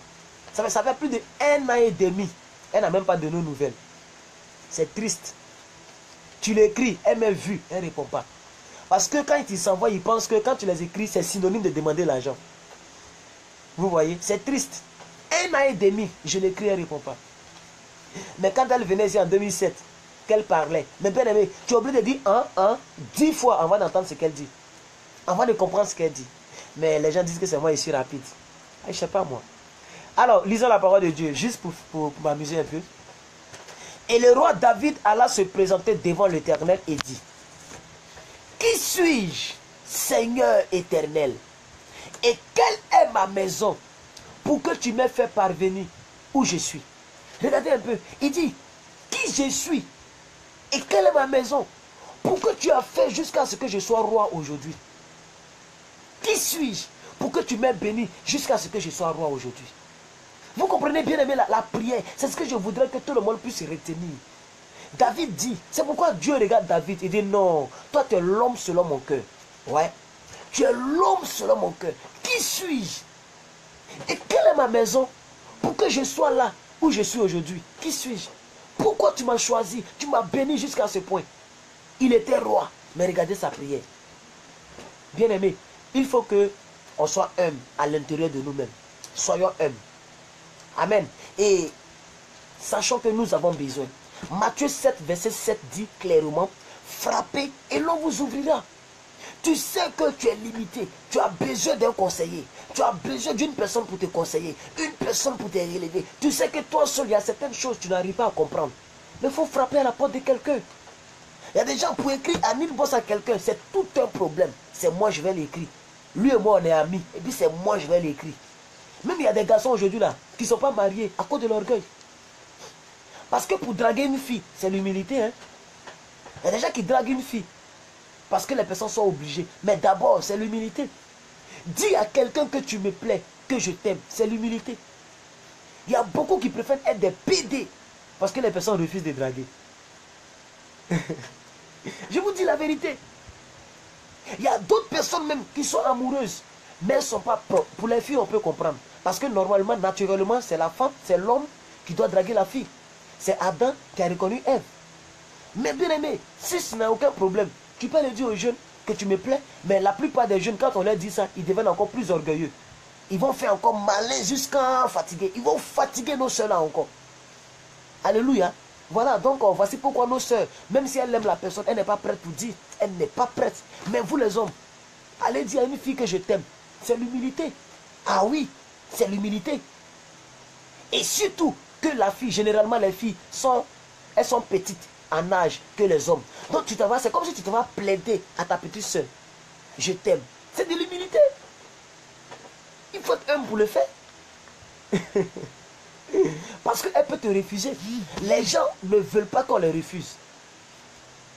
Ça fait plus de 1 an et demi. Elle n'a même pas de nos nouvelles. C'est triste. Tu l'écris, elle m'a vu, elle ne répond pas. Parce que quand ils s'envoient, ils pensent que quand tu les écris, c'est synonyme de demander l'argent. Vous voyez, c'est triste. 1 an et demi, je l'écris, elle ne répond pas. Mais quand elle venait ici en 2007, qu'elle parlait, mais bien aimé, tu es obligé de dire 10 fois avant d'entendre ce qu'elle dit. Avant de comprendre ce qu'elle dit. Mais les gens disent que c'est moi, je suis rapide. Je ne sais pas moi. Alors, lisons la parole de Dieu, juste pour m'amuser un peu. Et le roi David alla se présenter devant l'Éternel et dit, qui suis-je, Seigneur éternel? Et quelle est ma maison pour que tu m'aies fait parvenir où je suis? Regardez un peu, il dit, qui je suis et quelle est ma maison pour que tu as fait jusqu'à ce que je sois roi aujourd'hui? Qui suis-je pour que tu m'aies béni jusqu'à ce que je sois roi aujourd'hui? Vous comprenez bien aimé la prière, c'est ce que je voudrais que tout le monde puisse retenir. David dit, c'est pourquoi Dieu regarde David. Il dit non, toi tu es l'homme selon mon cœur. Ouais. Tu es l'homme selon mon cœur. Qui suis-je? Et quelle est ma maison pour que je sois là où je suis aujourd'hui? Qui suis-je? Pourquoi tu m'as choisi? Tu m'as béni jusqu'à ce point. Il était roi, mais regardez sa prière. Bien-aimé, il faut que on soit humble à l'intérieur de nous-mêmes. Soyons humbles. Amen. Et sachant que nous avons besoin. Matthieu 7, verset 7 dit clairement, frappez et l'on vous ouvrira. Tu sais que tu es limité. Tu as besoin d'un conseiller. Tu as besoin d'une personne pour te conseiller. Une personne pour te relever. Tu sais que toi seul, il y a certaines choses que tu n'arrives pas à comprendre. Mais il faut frapper à la porte de quelqu'un. Il y a des gens pour écrire un inbox à quelqu'un. C'est tout un problème. C'est moi, je vais l'écrire. Lui et moi, on est amis. Et puis c'est moi, je vais l'écrire. Même il y a des garçons aujourd'hui là qui ne sont pas mariés à cause de l'orgueil. Parce que pour draguer une fille, c'est l'humilité. Hein? Il y a des gens qui draguent une fille parce que les personnes sont obligées. Mais d'abord, c'est l'humilité. Dis à quelqu'un que tu me plais, que je t'aime. C'est l'humilité. Il y a beaucoup qui préfèrent être des PD parce que les personnes refusent de draguer. Je vous dis la vérité. Il y a d'autres personnes même qui sont amoureuses, mais elles ne sont pas propres. Pour les filles, on peut comprendre. Parce que normalement, naturellement, c'est la femme, c'est l'homme qui doit draguer la fille. C'est Adam qui a reconnu Ève. Mais bien aimé, si ce n'a aucun problème, tu peux le dire aux jeunes que tu me plais, mais la plupart des jeunes, quand on leur dit ça, ils deviennent encore plus orgueilleux. Ils vont faire encore malin jusqu'à fatiguer. Ils vont fatiguer nos soeurs là encore. Alléluia. Voilà, donc voici pourquoi nos soeurs, même si elle aime la personne, elle n'est pas prête pour dire. Elle n'est pas prête. Mais vous les hommes, allez dire à une fille que je t'aime. C'est l'humilité. Ah oui, c'est l'humilité. Et surtout que la fille, généralement les filles, elles sont petites en âge que les hommes. Donc tu te vas, c'est comme si tu te vas plaider à ta petite soeur. Je t'aime. C'est de l'humilité. Il faut être humble pour le faire. Parce qu'elle peut te refuser. Les gens ne veulent pas qu'on les refuse.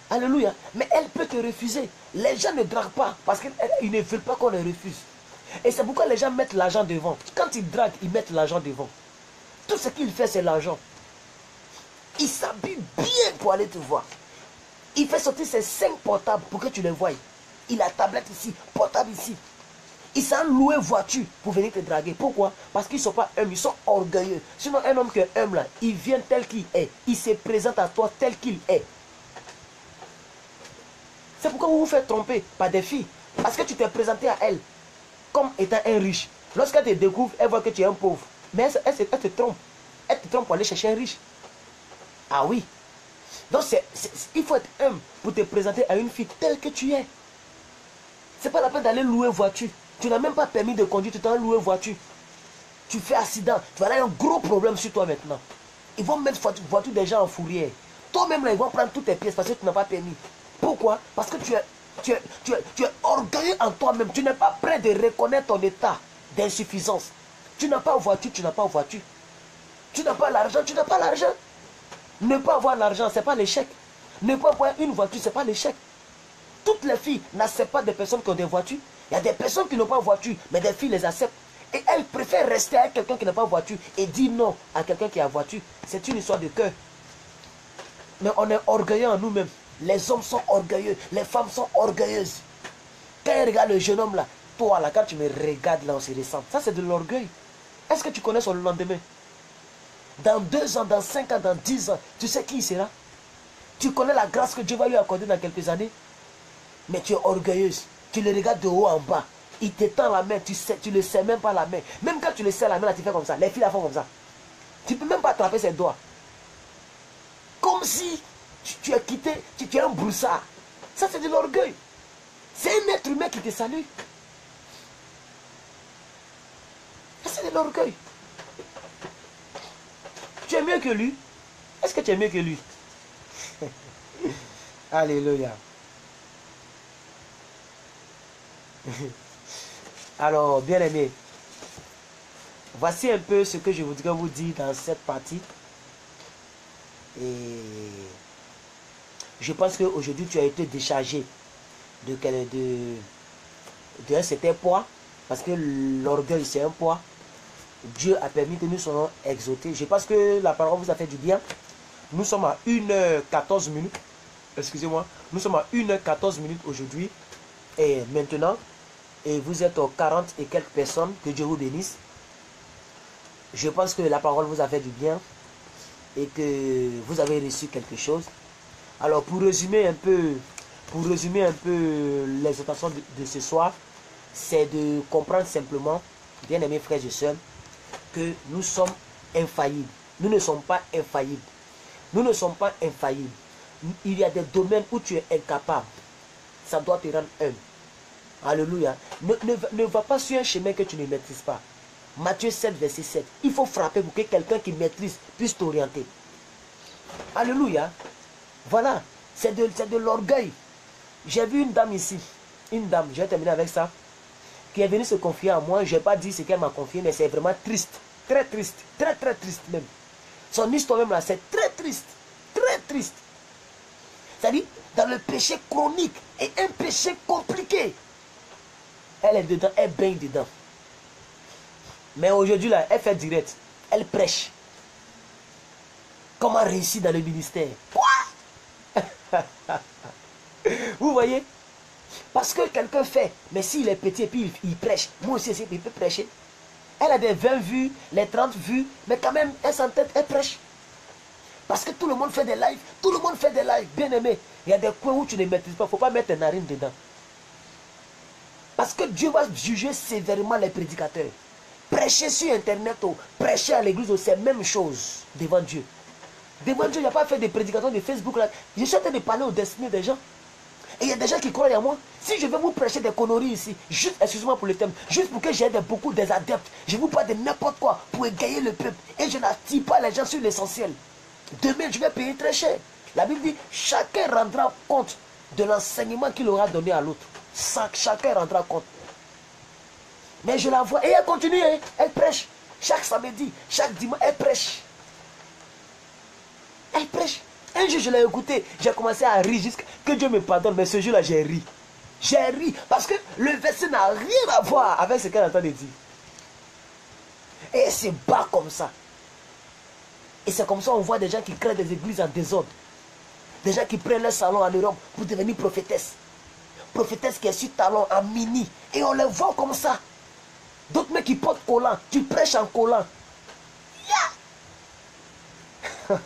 Alléluia. Mais elle peut te refuser. Les gens ne draguent pas parce qu'ils ne veulent pas qu'on les refuse. Et c'est pourquoi les gens mettent l'argent devant. Quand ils draguent, ils mettent l'argent devant. Tout ce qu'il fait, c'est l'argent. Il s'habille bien pour aller te voir. Il fait sortir ses 5 portables pour que tu les voies. Il a tablette ici, portable ici. Ils s'en louer voiture pour venir te draguer. Pourquoi? Parce qu'ils ne sont pas humbles, ils sont orgueilleux. Sinon, un homme qui est humble, là, il vient tel qu'il est. Il se présente à toi tel qu'il est. C'est pourquoi vous vous faites tromper par des filles. Parce que tu t'es présenté à elle comme étant un riche. Lorsqu'elle te découvre, elle voit que tu es un pauvre. Mais elle te trompe. Elle te trompe pour aller chercher un riche. Ah oui. Donc il faut être humble pour te présenter à une fille telle que tu es. Ce n'est pas la peine d'aller louer voiture. Tu n'as même pas permis de conduire, tu t'en loué voiture. Tu fais accident. Tu vas avoir un gros problème sur toi maintenant. Ils vont mettre voiture des gens en fourrière. Toi-même, là, ils vont prendre toutes tes pièces parce que tu n'as pas permis. Pourquoi? Parce que tu es orgueilleux en toi-même. Tu n'es pas prêt de reconnaître ton état d'insuffisance. Tu n'as pas voiture, tu n'as pas voiture. Tu n'as pas l'argent, tu n'as pas l'argent. Ne pas avoir l'argent, ce n'est pas l'échec. Ne pas avoir une voiture, ce n'est pas l'échec. Toutes les filles n'acceptent pas des personnes qui ont des voitures. Il y a des personnes qui n'ont pas de voiture, mais des filles les acceptent. Et elles préfèrent rester avec quelqu'un qui n'a pas de voiture et dire non à quelqu'un qui a voiture. C'est une histoire de cœur. Mais on est orgueilleux en nous-mêmes. Les hommes sont orgueilleux, les femmes sont orgueilleuses. Quand ils regardent le jeune homme là, toi là, quand tu me regardes là, on se ressemble. Ça c'est de l'orgueil. Est-ce que tu connais son lendemain? Dans 2 ans, dans 5 ans, dans 10 ans, tu sais qui il sera? Tu connais la grâce que Dieu va lui accorder dans quelques années? Mais tu es orgueilleuse. Tu le regardes de haut en bas. Il te tend la main, tu ne le serres même pas la main. Même quand tu le serres la main, là, tu fais comme ça. Les filles la font comme ça. Tu ne peux même pas attraper ses doigts. Comme si tu es quitté, tu es un broussard. Ça, c'est de l'orgueil. C'est un être humain qui te salue. Ça, c'est de l'orgueil. Tu es mieux que lui. Est-ce que tu es mieux que lui? Alléluia. Alors, bien aimé, voici un peu ce que je voudrais vous dire dans cette partie. Et je pense qu'aujourd'hui, tu as été déchargé d'un certain poids. Parce que l'orgueil, c'est un poids. Dieu a permis que nous soyons exaltés. Je pense que la parole vous a fait du bien. Nous sommes à 1h14 minutes. Excusez-moi. Nous sommes à 1h14 minutes aujourd'hui. Et maintenant, et vous êtes aux 40 et quelques personnes. Que Dieu vous bénisse. Je pense que la parole vous a fait du bien. Et que vous avez reçu quelque chose. Alors pour résumer un peu l'exhortation de ce soir, c'est de comprendre simplement, bien aimés frères et sœurs, que nous sommes infaillibles. Nous ne sommes pas infaillibles. Nous ne sommes pas infaillibles. Il y a des domaines où tu es incapable. Ça doit te rendre humble. Alléluia. Ne va pas sur un chemin que tu ne maîtrises pas. Matthieu 7, verset 7. Il faut frapper pour que quelqu'un qui maîtrise puisse t'orienter. Alléluia. Voilà. C'est de l'orgueil. J'ai vu une dame ici. Une dame, je vais terminer avec ça. Qui est venue se confier à moi. Je n'ai pas dit ce qu'elle m'a confié, mais c'est vraiment triste. Très triste. Très très triste même. Son histoire même là, c'est très triste. Très triste. C'est-à-dire, dans le péché chronique et un péché compliqué. Elle est dedans, elle baigne dedans. Mais aujourd'hui là, elle fait direct. Elle prêche. Comment réussir dans le ministère? Quoi? Vous voyez? Parce que quelqu'un fait, mais s'il est petit et puis il prêche, moi aussi il peut prêcher. Elle a des 20 vues, les 30 vues, mais quand même, elle s'entête, elle prêche. Parce que tout le monde fait des lives, tout le monde fait des lives, bien aimé. Il y a des coins où tu ne maîtrises pas, il ne faut pas mettre tes narines dedans. Parce que Dieu va juger sévèrement les prédicateurs. Prêcher sur internet, prêcher à l'église, c'est la même chose devant Dieu. Devant Dieu, il n'y a pas fait des prédicateurs de Facebook là. Je suis en train de parler aux destinées des gens. Et il y a des gens qui croient en moi. Si je vais vous prêcher des conneries ici, juste, excusez-moi pour le thème, juste pour que j'ai beaucoup des adeptes, je vous parle de n'importe quoi pour égayer le peuple. Et je n'attire pas les gens sur l'essentiel. Demain, je vais payer très cher. La Bible dit, chacun rendra compte de l'enseignement qu'il aura donné à l'autre. Chacun rendra compte. Mais je la vois, et elle continue, hein, elle prêche. Chaque samedi, chaque dimanche, elle prêche. Elle prêche. Un jour, je l'ai écouté, j'ai commencé à rire jusqu'à que Dieu me pardonne, mais ce jour-là, j'ai ri. J'ai ri parce que le verset n'a rien à voir avec ce qu'elle est en train de dire. Et elle se bat comme ça. Et c'est comme ça qu'on voit des gens qui créent des églises en désordre. Des gens qui prennent leur salon en Europe pour devenir prophétesse. Prophétesse qui est sur talon en mini. Et on les voit comme ça. D'autres mecs qui portent collant. Tu prêches en collant. Yeah!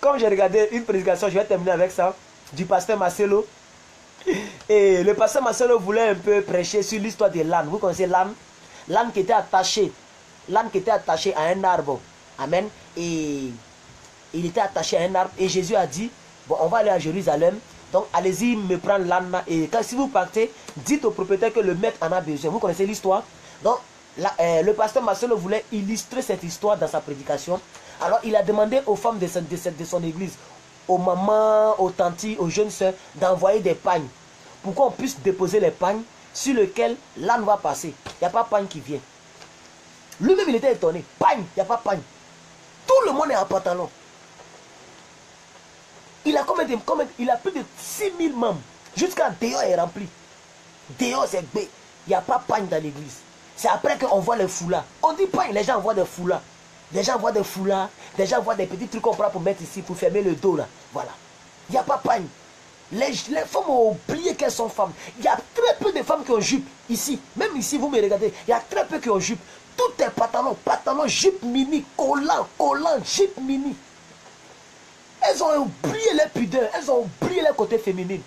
Comme j'ai regardé une prédication, je vais terminer avec ça, du pasteur Marcelo. Et le pasteur Marcelo voulait un peu prêcher sur l'histoire de l'âne. Vous connaissez l'âne? L'âne qui était attaché. L'âne qui était attaché à un arbre. Amen. Et il était attaché à un arbre. Et Jésus a dit, bon, on va aller à Jérusalem. Donc, allez-y me prendre l'âne. Et quand, si vous partez, dites au propriétaire que le maître en a besoin. Vous connaissez l'histoire? Donc, le pasteur Marcelo voulait illustrer cette histoire dans sa prédication. Alors, il a demandé aux femmes de son église, aux mamans, aux tantis, aux jeunes sœurs, d'envoyer des pagnes. Pour qu'on puisse déposer les pagnes sur lesquelles l'âne va passer. Il n'y a pas de pagne qui vient. Lui-même, il était étonné. Pagne, il n'y a pas de pagne. Tout le monde est en pantalon. Il a il a plus de 6000 membres. Jusqu'à dehors est rempli. Dehors, c'est B. Il n'y a pas de pagne dans l'église. C'est après qu'on voit les foulards. On dit pagne, les gens voient des foulards. Des gens voient des foulards. Des gens voient des petits trucs qu'on prend pour mettre ici, pour fermer le dos là. Voilà. Il n'y a pas de pagne. Les femmes ont oublié qu'elles sont femmes. Il y a très peu de femmes qui ont jupe. Ici, même ici, vous me regardez. Il y a très peu qui ont jupe. Tout est pantalon, jupe mini, collant, jupe mini. Elles ont oublié les pudeurs. Elles ont oublié les côtés féminins.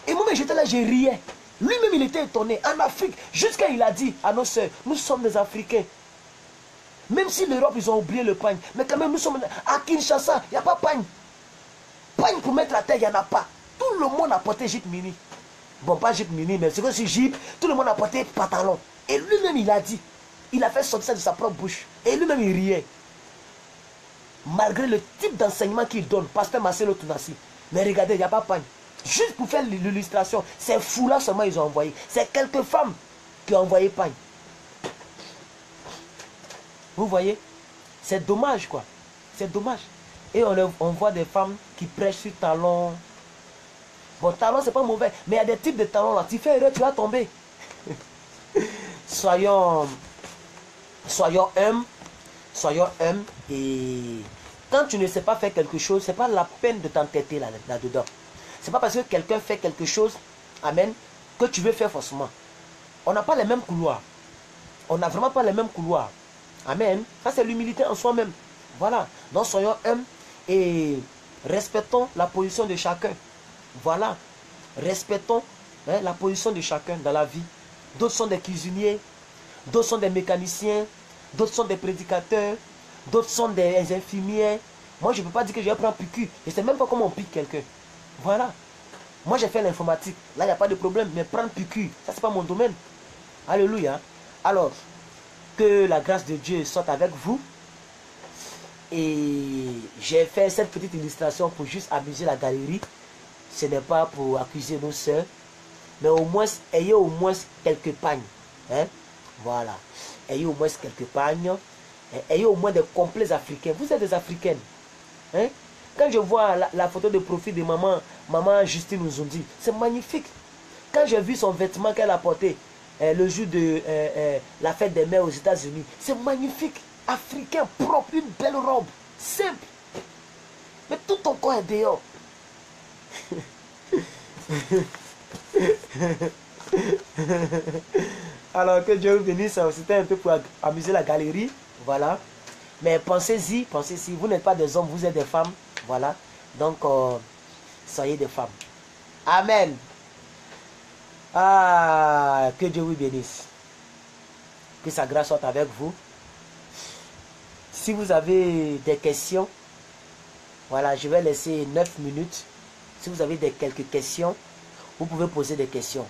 Et moi, j'étais là, je riais. Lui-même, il était étonné. En Afrique, jusqu'à il a dit à nos soeurs, nous sommes des Africains. Même si l'Europe, ils ont oublié le pagne. Mais quand même, nous sommes à Kinshasa, il n'y a pas de pagne. Pagne pour mettre la terre, il n'y en a pas. Tout le monde a porté jupe mini. Bon, pas jupe mini, mais c'est que c'est jupe. Tout le monde a porté pantalon. Et lui-même, il a dit. Il a fait sortir ça de sa propre bouche. Et lui-même, il riait. Malgré le type d'enseignement qu'il donne, pasteur Marcelo Tunasi. Mais regardez, il n'y a pas de pagne. Juste pour faire l'illustration, c'est fou là seulement ils ont envoyé. C'est quelques femmes qui ont envoyé pagne. Vous voyez? C'est dommage quoi. C'est dommage. Et on voit des femmes qui prêchent sur talon. Bon, talon c'est pas mauvais, mais il y a des types de talons là. Tu fais erreur, tu vas tomber. Soyons humbles. soyons humbles et quand tu ne sais pas faire quelque chose, c'est pas la peine de t'entêter là-dedans. C'est pas parce que quelqu'un fait quelque chose, amen, que tu veux faire forcément. On n'a pas les mêmes couloirs. On n'a vraiment pas les mêmes couloirs. Amen. Ça, c'est l'humilité en soi-même. Voilà. Donc, soyons humbles et respectons la position de chacun. Voilà. Respectons la position de chacun dans la vie. D'autres sont des cuisiniers, d'autres sont des mécaniciens, d'autres sont des prédicateurs, d'autres sont des infirmiers. Moi, je ne peux pas dire que je vais prendre PQ. Je ne sais même pas comment on pique quelqu'un. Voilà. Moi, j'ai fait l'informatique. Là, il n'y a pas de problème. Mais prendre PQ, ça, c'est pas mon domaine. Alléluia. Alors, que la grâce de Dieu soit avec vous. Et j'ai fait cette petite illustration pour juste amuser la galerie. Ce n'est pas pour accuser nos sœurs. Mais au moins, ayez au moins quelques pagnes. Hein? Voilà. Ayez au moins quelques pagnes. Ayez au moins des complets africains. Vous êtes des africaines. Hein? Quand je vois la photo de profil de maman Justine Uzundi, c'est magnifique. Quand j'ai vu son vêtement qu'elle a porté le jour de la fête des mères aux États-Unis, c'est magnifique. Africain, propre, une belle robe, simple. Mais tout ton corps est dehors. Alors que Dieu vous bénisse, c'était un peu pour amuser la galerie. Voilà. Mais pensez-y, pensez-y. Vous n'êtes pas des hommes, vous êtes des femmes. Voilà. Donc, soyez des femmes. Amen. Ah, que Dieu vous bénisse. Que sa grâce soit avec vous. Si vous avez des questions, voilà, je vais laisser 9 minutes. Si vous avez quelques questions, vous pouvez poser des questions.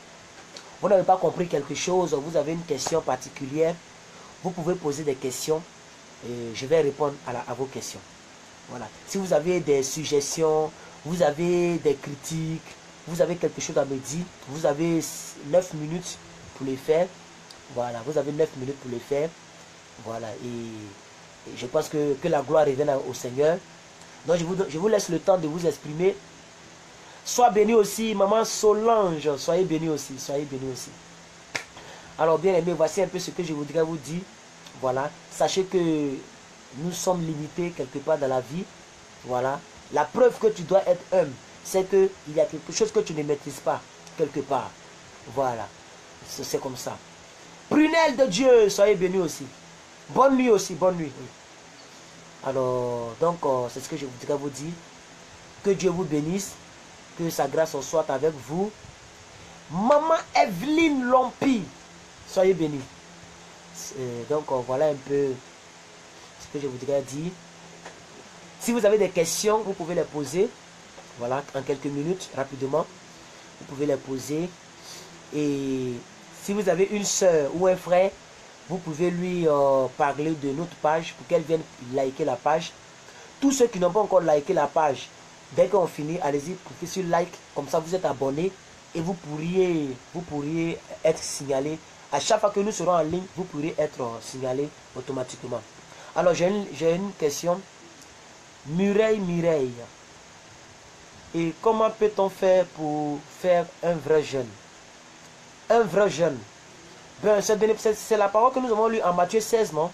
Vous n'avez pas compris quelque chose, vous avez une question particulière, vous pouvez poser des questions et je vais répondre à vos questions. Voilà. Si vous avez des suggestions, vous avez des critiques, vous avez quelque chose à me dire, vous avez 9 minutes pour les faire. Voilà, vous avez 9 minutes pour les faire. Voilà, et je pense que la gloire revienne au Seigneur. Donc je vous laisse le temps de vous exprimer. Sois béni aussi, maman Solange, soyez béni aussi, soyez béni aussi. Alors bien aimé, voici un peu ce que je voudrais vous dire. Voilà, sachez que nous sommes limités quelque part dans la vie. Voilà, la preuve que tu dois être humble, c'est qu'il y a quelque chose que tu ne maîtrises pas quelque part. Voilà, c'est comme ça. Prunelle de Dieu, soyez bénis aussi. Bonne nuit aussi, bonne nuit. Alors, donc, c'est ce que je voudrais vous dire. Que Dieu vous bénisse. Que sa grâce soit avec vous. Maman Evelyne Lompi, soyez bénis. Donc, voilà un peu ce que je voudrais dire. Si vous avez des questions, vous pouvez les poser. Voilà, en quelques minutes, rapidement. Vous pouvez les poser. Et si vous avez une soeur ou un frère, vous pouvez lui parler de notre page pour qu'elle vienne liker la page. Tous ceux qui n'ont pas encore liké la page, dès qu'on finit, allez-y, cliquez sur like. Comme ça, vous êtes abonné et vous pourriez être signalé. À chaque fois que nous serons en ligne, vous pourrez être signalé automatiquement. Alors, j'ai une question. Mireille. Et comment peut-on faire pour faire un vrai jeûne? Un vrai jeûne. Ben, c'est la parole que nous avons lue en Matthieu 16, non?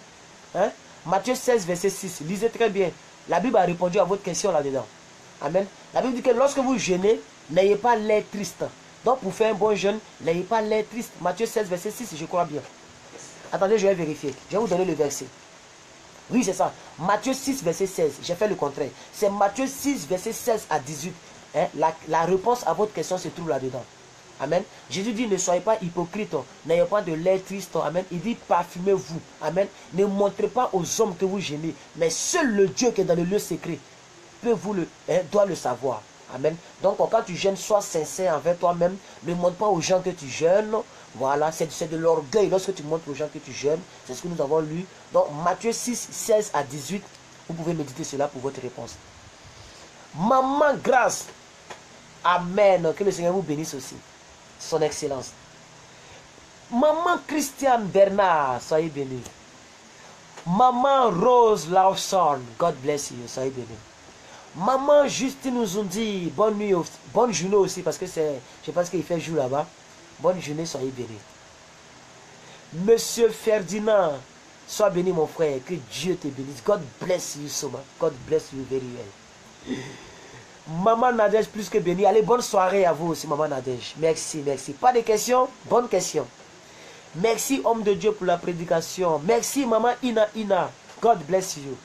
Hein? Matthieu 16, verset 6. Lisez très bien. La Bible a répondu à votre question là-dedans. Amen. La Bible dit que lorsque vous jeûnez, n'ayez pas l'air triste. Donc, pour faire un bon jeûne, n'ayez pas l'air triste. Matthieu 16, verset 6, je crois bien. Attendez, je vais vérifier. Je vais vous donner le verset. Oui, c'est ça. Matthieu 6, verset 16. J'ai fait le contraire. C'est Matthieu 6, verset 16 à 18. Hein? La réponse à votre question se trouve là-dedans. Amen. Jésus dit, ne soyez pas hypocrite, n'ayez pas de l'air triste. Amen. Il dit, parfumez-vous. Amen. Ne montrez pas aux hommes que vous gênez, mais seul le Dieu qui est dans le lieu secret doit le savoir. Amen. Donc, quand tu jeûnes, sois sincère envers toi-même. Ne montre pas aux gens que tu jeûnes. Voilà, c'est de l'orgueil lorsque tu montres aux gens que tu jeûnes. C'est ce que nous avons lu. Donc, Matthieu 6, 16 à 18. Vous pouvez méditer cela pour votre réponse. Maman Grâce. Amen. Que le Seigneur vous bénisse aussi. Son Excellence. Maman Christiane Bernard, soyez bénis. Maman Rose Lawson, God bless you, soyez bénis. Maman Justine Uzundi, bonne nuit, bonne journée aussi, parce que je pense qu'il fait jour là-bas. Bonne journée, soyez bénis. Monsieur Ferdinand, Sois béni, mon frère. Que Dieu te bénisse. God bless you so much. God bless you very well. Maman Nadège, plus que béni. Allez, bonne soirée à vous aussi, Maman Nadège. Merci, merci. Pas de questions? Bonne question. Merci, homme de Dieu, pour la prédication. Merci, Maman Ina. God bless you.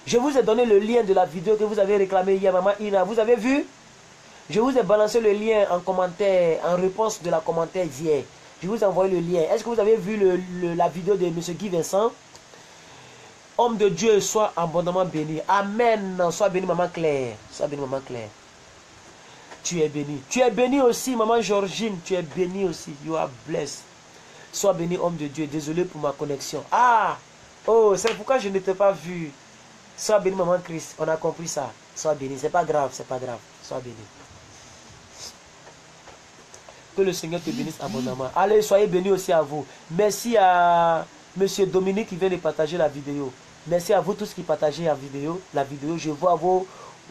Je vous ai donné le lien de la vidéo que vous avez réclamé hier, Maman Ina. Vous avez vu? Je vous ai balancé le lien en commentaire, en réponse de la commentaire d'hier. Je vous ai envoyé le lien. Est-ce que vous avez vu la vidéo de M. Guy Vincent? Homme de Dieu, sois abondamment béni. Amen. Sois béni, Maman Claire. Sois béni, Maman Claire. Tu es béni. Tu es béni aussi, Maman Georgine. Tu es béni aussi. You are blessed. Sois béni, homme de Dieu. Désolé pour ma connexion. Ah! Oh, c'est pourquoi je ne t'ai pas vu. Sois béni, Maman Christ. On a compris ça. Sois béni. C'est pas grave, c'est pas grave. Sois béni. Que le Seigneur te bénisse abondamment. Allez, soyez bénis aussi à vous. Merci à Monsieur Dominique qui vient de partager la vidéo. Merci à vous tous qui partagez la vidéo.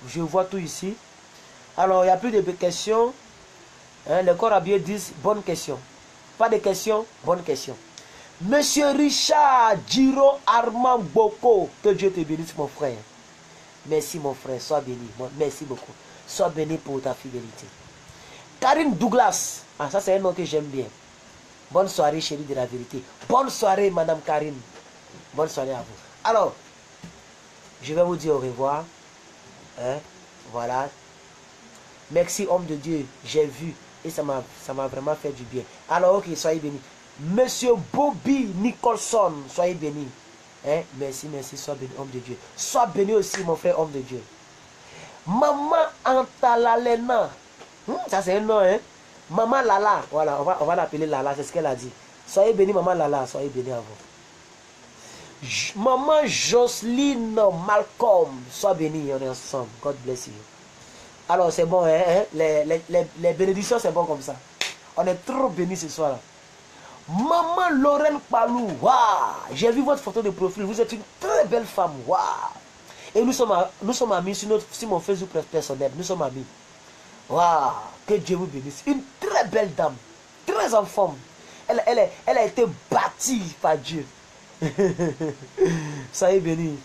Je vois tout ici. Alors, il n'y a plus de questions. Hein, les corps habillés disent bonne question. Pas de questions, bonne question. Monsieur Richard Giro Armand Boko. Que Dieu te bénisse, mon frère. Merci, mon frère. Sois béni. Merci beaucoup. Sois béni pour ta fidélité. Karine Douglas. Ah, ça, c'est un nom que j'aime bien. Bonne soirée, chérie de la vérité. Bonne soirée, Madame Karine. Bonne soirée à vous. Alors, je vais vous dire au revoir. Hein? Voilà. Merci, homme de Dieu. J'ai vu. Et ça m'a vraiment fait du bien. Alors, ok, soyez bénis. Monsieur Bobby Nicholson, soyez bénis. Hein? Merci, sois béni, homme de Dieu. Sois béni aussi, mon frère, homme de Dieu. Maman Antalalena. Ça, c'est un nom, hein? Maman Lala. Voilà, on va l'appeler Lala, c'est ce qu'elle a dit. Soyez bénis, Maman Lala. Soyez bénis à vous. Maman Jocelyne Malcolm. Sois bénis, on est ensemble. God bless you. Alors, c'est bon, hein? Les bénédictions, c'est bon comme ça. On est trop bénis ce soir-là. Maman Lorraine Palou. Waouh! J'ai vu votre photo de profil. Vous êtes une très belle femme. Waouh! Et nous sommes amis sur mon Facebook personnel. Nous sommes amis. Waouh! Que Dieu vous bénisse. Une très belle dame. Très en forme. Elle a été bâtie par Dieu. Soyez bénis.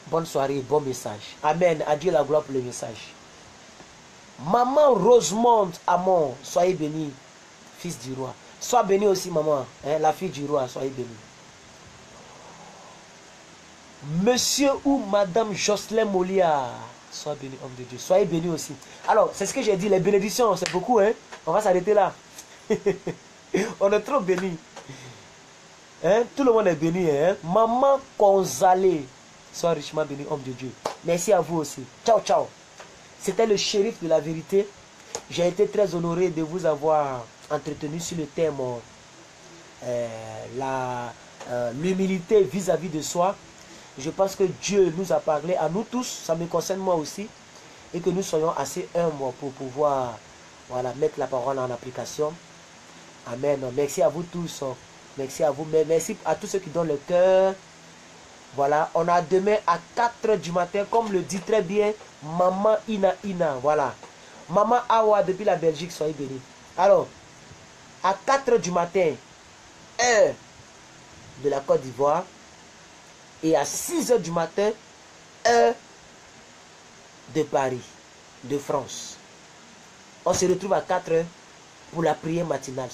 Bonne soirée, bon message. Amen. Adieu la gloire pour le message. Maman Rosemont Amon, soyez bénis, fils du roi. Sois béni aussi, maman, hein, la fille du roi, soyez bénis. Monsieur ou Madame Jocelyn Molia, sois béni, homme de Dieu. Soyez bénis aussi. Alors, c'est ce que j'ai dit, les bénédictions, c'est beaucoup, hein. On va s'arrêter là. On est trop bénis. Hein? Tout le monde est béni, hein. Maman Gonzalez, sois richement béni, homme de Dieu. Merci à vous aussi. Ciao, ciao. C'était le shérif de la vérité. J'ai été très honoré de vous avoir entretenu sur le thème l'humilité vis-à-vis de soi. Je pense que Dieu nous a parlé à nous tous, ça me concerne moi aussi, et que nous soyons assez humbles pour pouvoir mettre la parole en application. Amen. Merci à vous tous. Merci à vous. Mais merci à tous ceux qui donnent le cœur. Voilà, on a demain à 4 h du matin, comme le dit très bien Maman Ina. Voilà. Maman Awa depuis la Belgique, soyez bénis. Alors, à 4 h du matin, heure de la Côte d'Ivoire, et à 6 h du matin, heure de Paris, de France. On se retrouve à 4 h pour la prière matinale.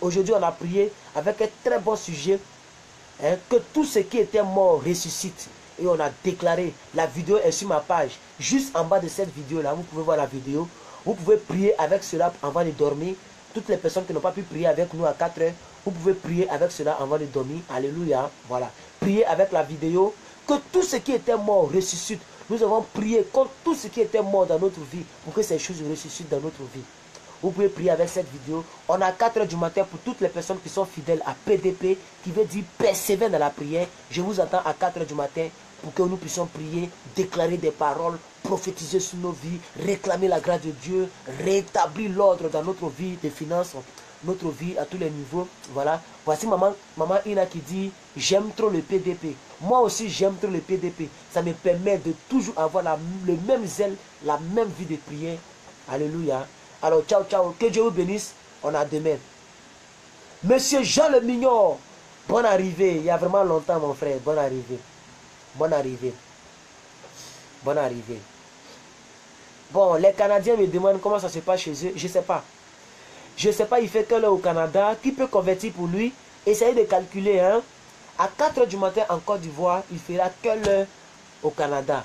Aujourd'hui, on a prié avec un très bon sujet. Hein, que tout ce qui était mort ressuscite. Et on a déclaré, la vidéo est sur ma page. Juste en bas de cette vidéo là, vous pouvez voir la vidéo. Vous pouvez prier avec cela avant de dormir. Toutes les personnes qui n'ont pas pu prier avec nous à 4 h, vous pouvez prier avec cela avant de dormir. Alléluia. Voilà. Priez avec la vidéo. Que tout ce qui était mort ressuscite. Nous avons prié contre tout ce qui était mort dans notre vie pour que ces choses ressuscitent dans notre vie. Vous pouvez prier avec cette vidéo. On a 4 h du matin pour toutes les personnes qui sont fidèles à PDP, qui veut dire persévérer dans la prière. Je vous attends à 4 h du matin pour que nous puissions prier, déclarer des paroles, prophétiser sur nos vies, réclamer la grâce de Dieu, rétablir l'ordre dans notre vie de finances, notre vie à tous les niveaux. Voilà. Voici maman Ina qui dit, j'aime trop le PDP. Moi aussi j'aime trop le PDP. Ça me permet de toujours avoir le même zèle, la même vie de prière. Alléluia. Alors, ciao, ciao. Que Dieu vous bénisse. On a demain. Monsieur Jean le Mignon, bonne arrivée. Il y a vraiment longtemps, mon frère. Bonne arrivée. Bonne arrivée. Bonne arrivée. Bon, les Canadiens me demandent comment ça se passe chez eux. Je ne sais pas. Je ne sais pas, il fait quelle heure au Canada. Qui peut convertir pour lui? Essayez de calculer. Hein? À 4 h du matin en Côte d'Ivoire, il fera quelle heure au Canada?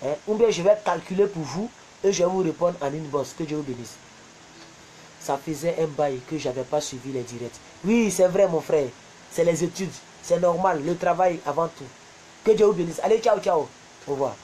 Hein? Ou bien je vais calculer pour vous et je vais vous répondre en inbox. Que Dieu vous bénisse. Ça faisait un bail que je n'avais pas suivi les directs. Oui, c'est vrai, mon frère. C'est les études. C'est normal. Le travail avant tout. Que Dieu vous bénisse. Allez, ciao, ciao. Au revoir.